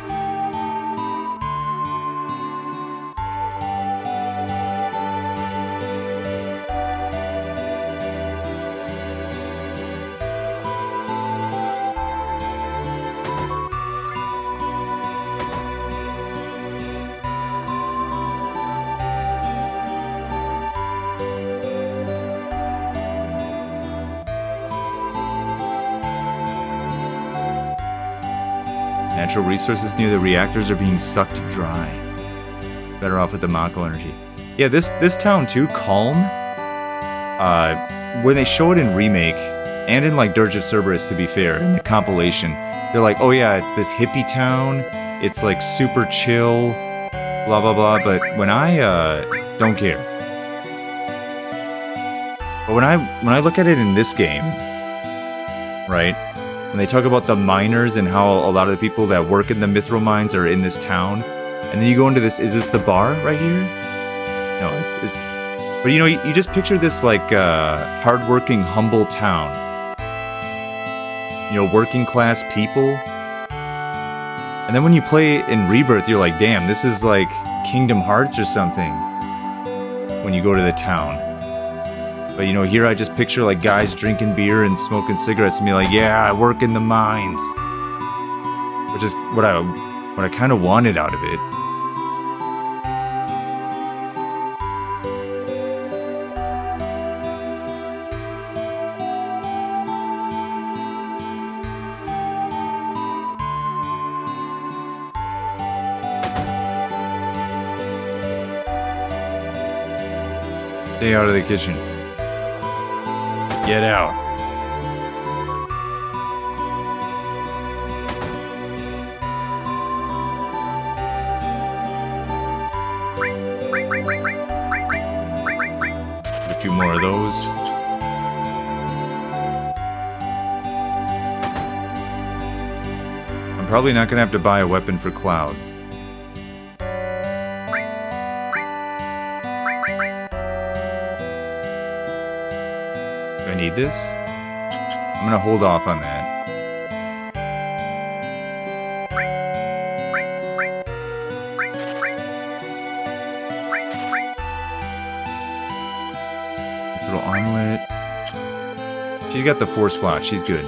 Natural resources near the reactors are being sucked dry. Better off with the Mako energy. Yeah, this town too, Kalm. When they show it in Remake, and in like Dirge of Cerberus, to be fair, in the compilation, they're like, oh yeah, it's this hippie town, it's like super chill, blah blah blah, but when I don't care. But when I look at it in this game, right? When they talk about the miners and how a lot of the people that work in the mithril mines are in this town, and then you go into this, is this the bar right here? No, it's but you know, you just picture this like hardworking, humble town. You know, working class people. And then when you play in Rebirth, you're like, damn, this is like Kingdom Hearts or something. When you go to the town. But you know, here I just picture like guys drinking beer and smoking cigarettes and be like, yeah, I work in the mines. Which is what I kind of wanted out of it. Stay out of the kitchen. Get out. A few more of those. I'm probably not gonna have to buy a weapon for Cloud. Do I need this? I'm gonna hold off on that. Little armlet. She's got the 4 slot. She's good.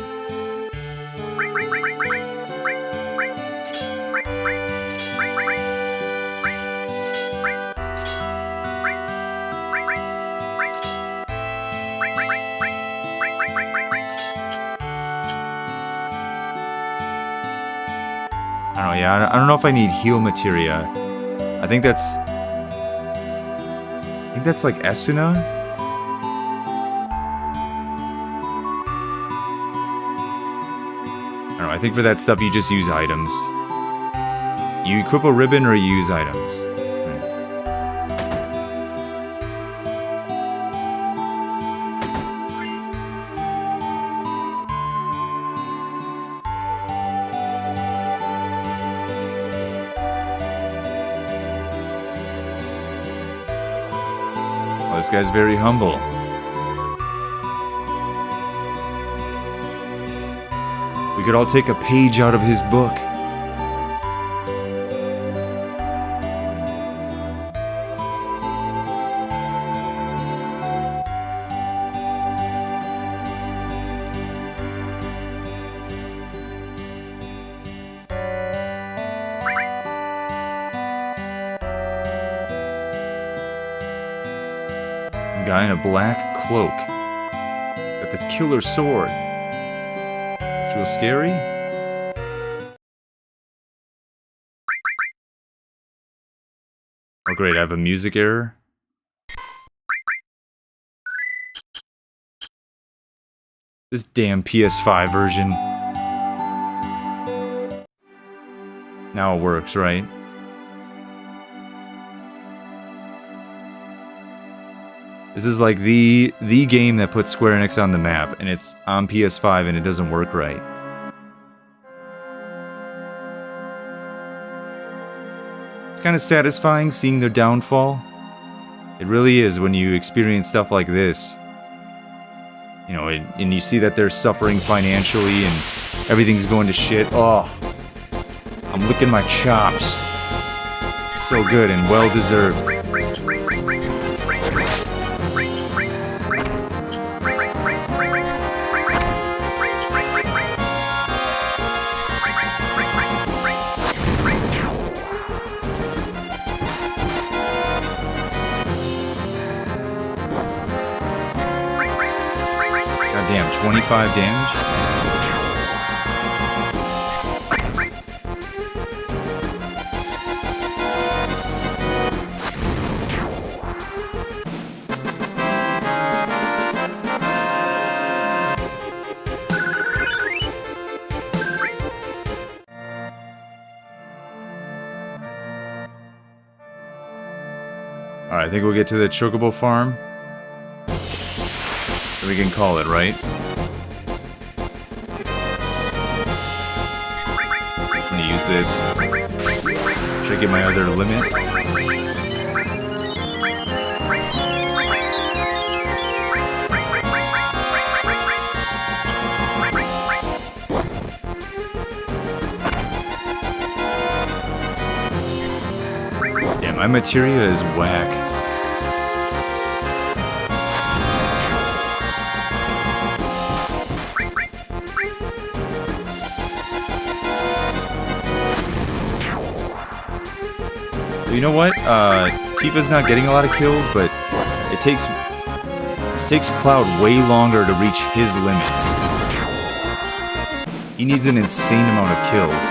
I don't know if I need heal materia. I think that's like Esuna. I don't know. I think for that stuff you just use items. You equip a ribbon or you use items. This guy's very humble. We could all take a page out of his book. Guy in a black cloak. Got this killer sword. Feel scary? Oh great, I have a music error. This damn PS5 version. Now it works, right? This is like the game that puts Square Enix on the map, and it's on PS5 and it doesn't work right. It's kind of satisfying seeing their downfall. It really is when you experience stuff like this. You know, and you see that they're suffering financially and everything's going to shit. Oh, I'm licking my chops. So good and well deserved. Damn, 25 damage? Alright, I think we'll get to the Chocobo farm. We can call it, right? I'm gonna use this. Should I get my other limit? Yeah, my materia is whack. You know what? Tifa's not getting a lot of kills, but it takes Cloud way longer to reach his limits. He needs an insane amount of kills.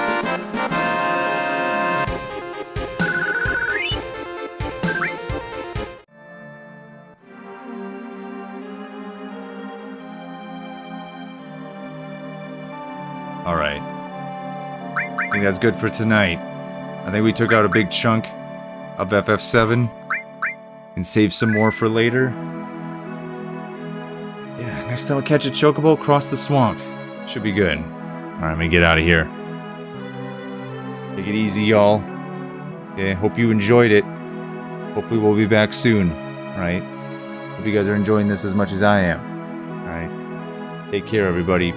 Alright. I think that's good for tonight. I think we took out a big chunk of FF7 and save some more for later. Yeah, next time we catch a Chocobo, cross the swamp. Should be good. Alright, let me get out of here. Take it easy, y'all. Okay, hope you enjoyed it. Hopefully we'll be back soon. Alright? Hope you guys are enjoying this as much as I am. Alright? Take care, everybody.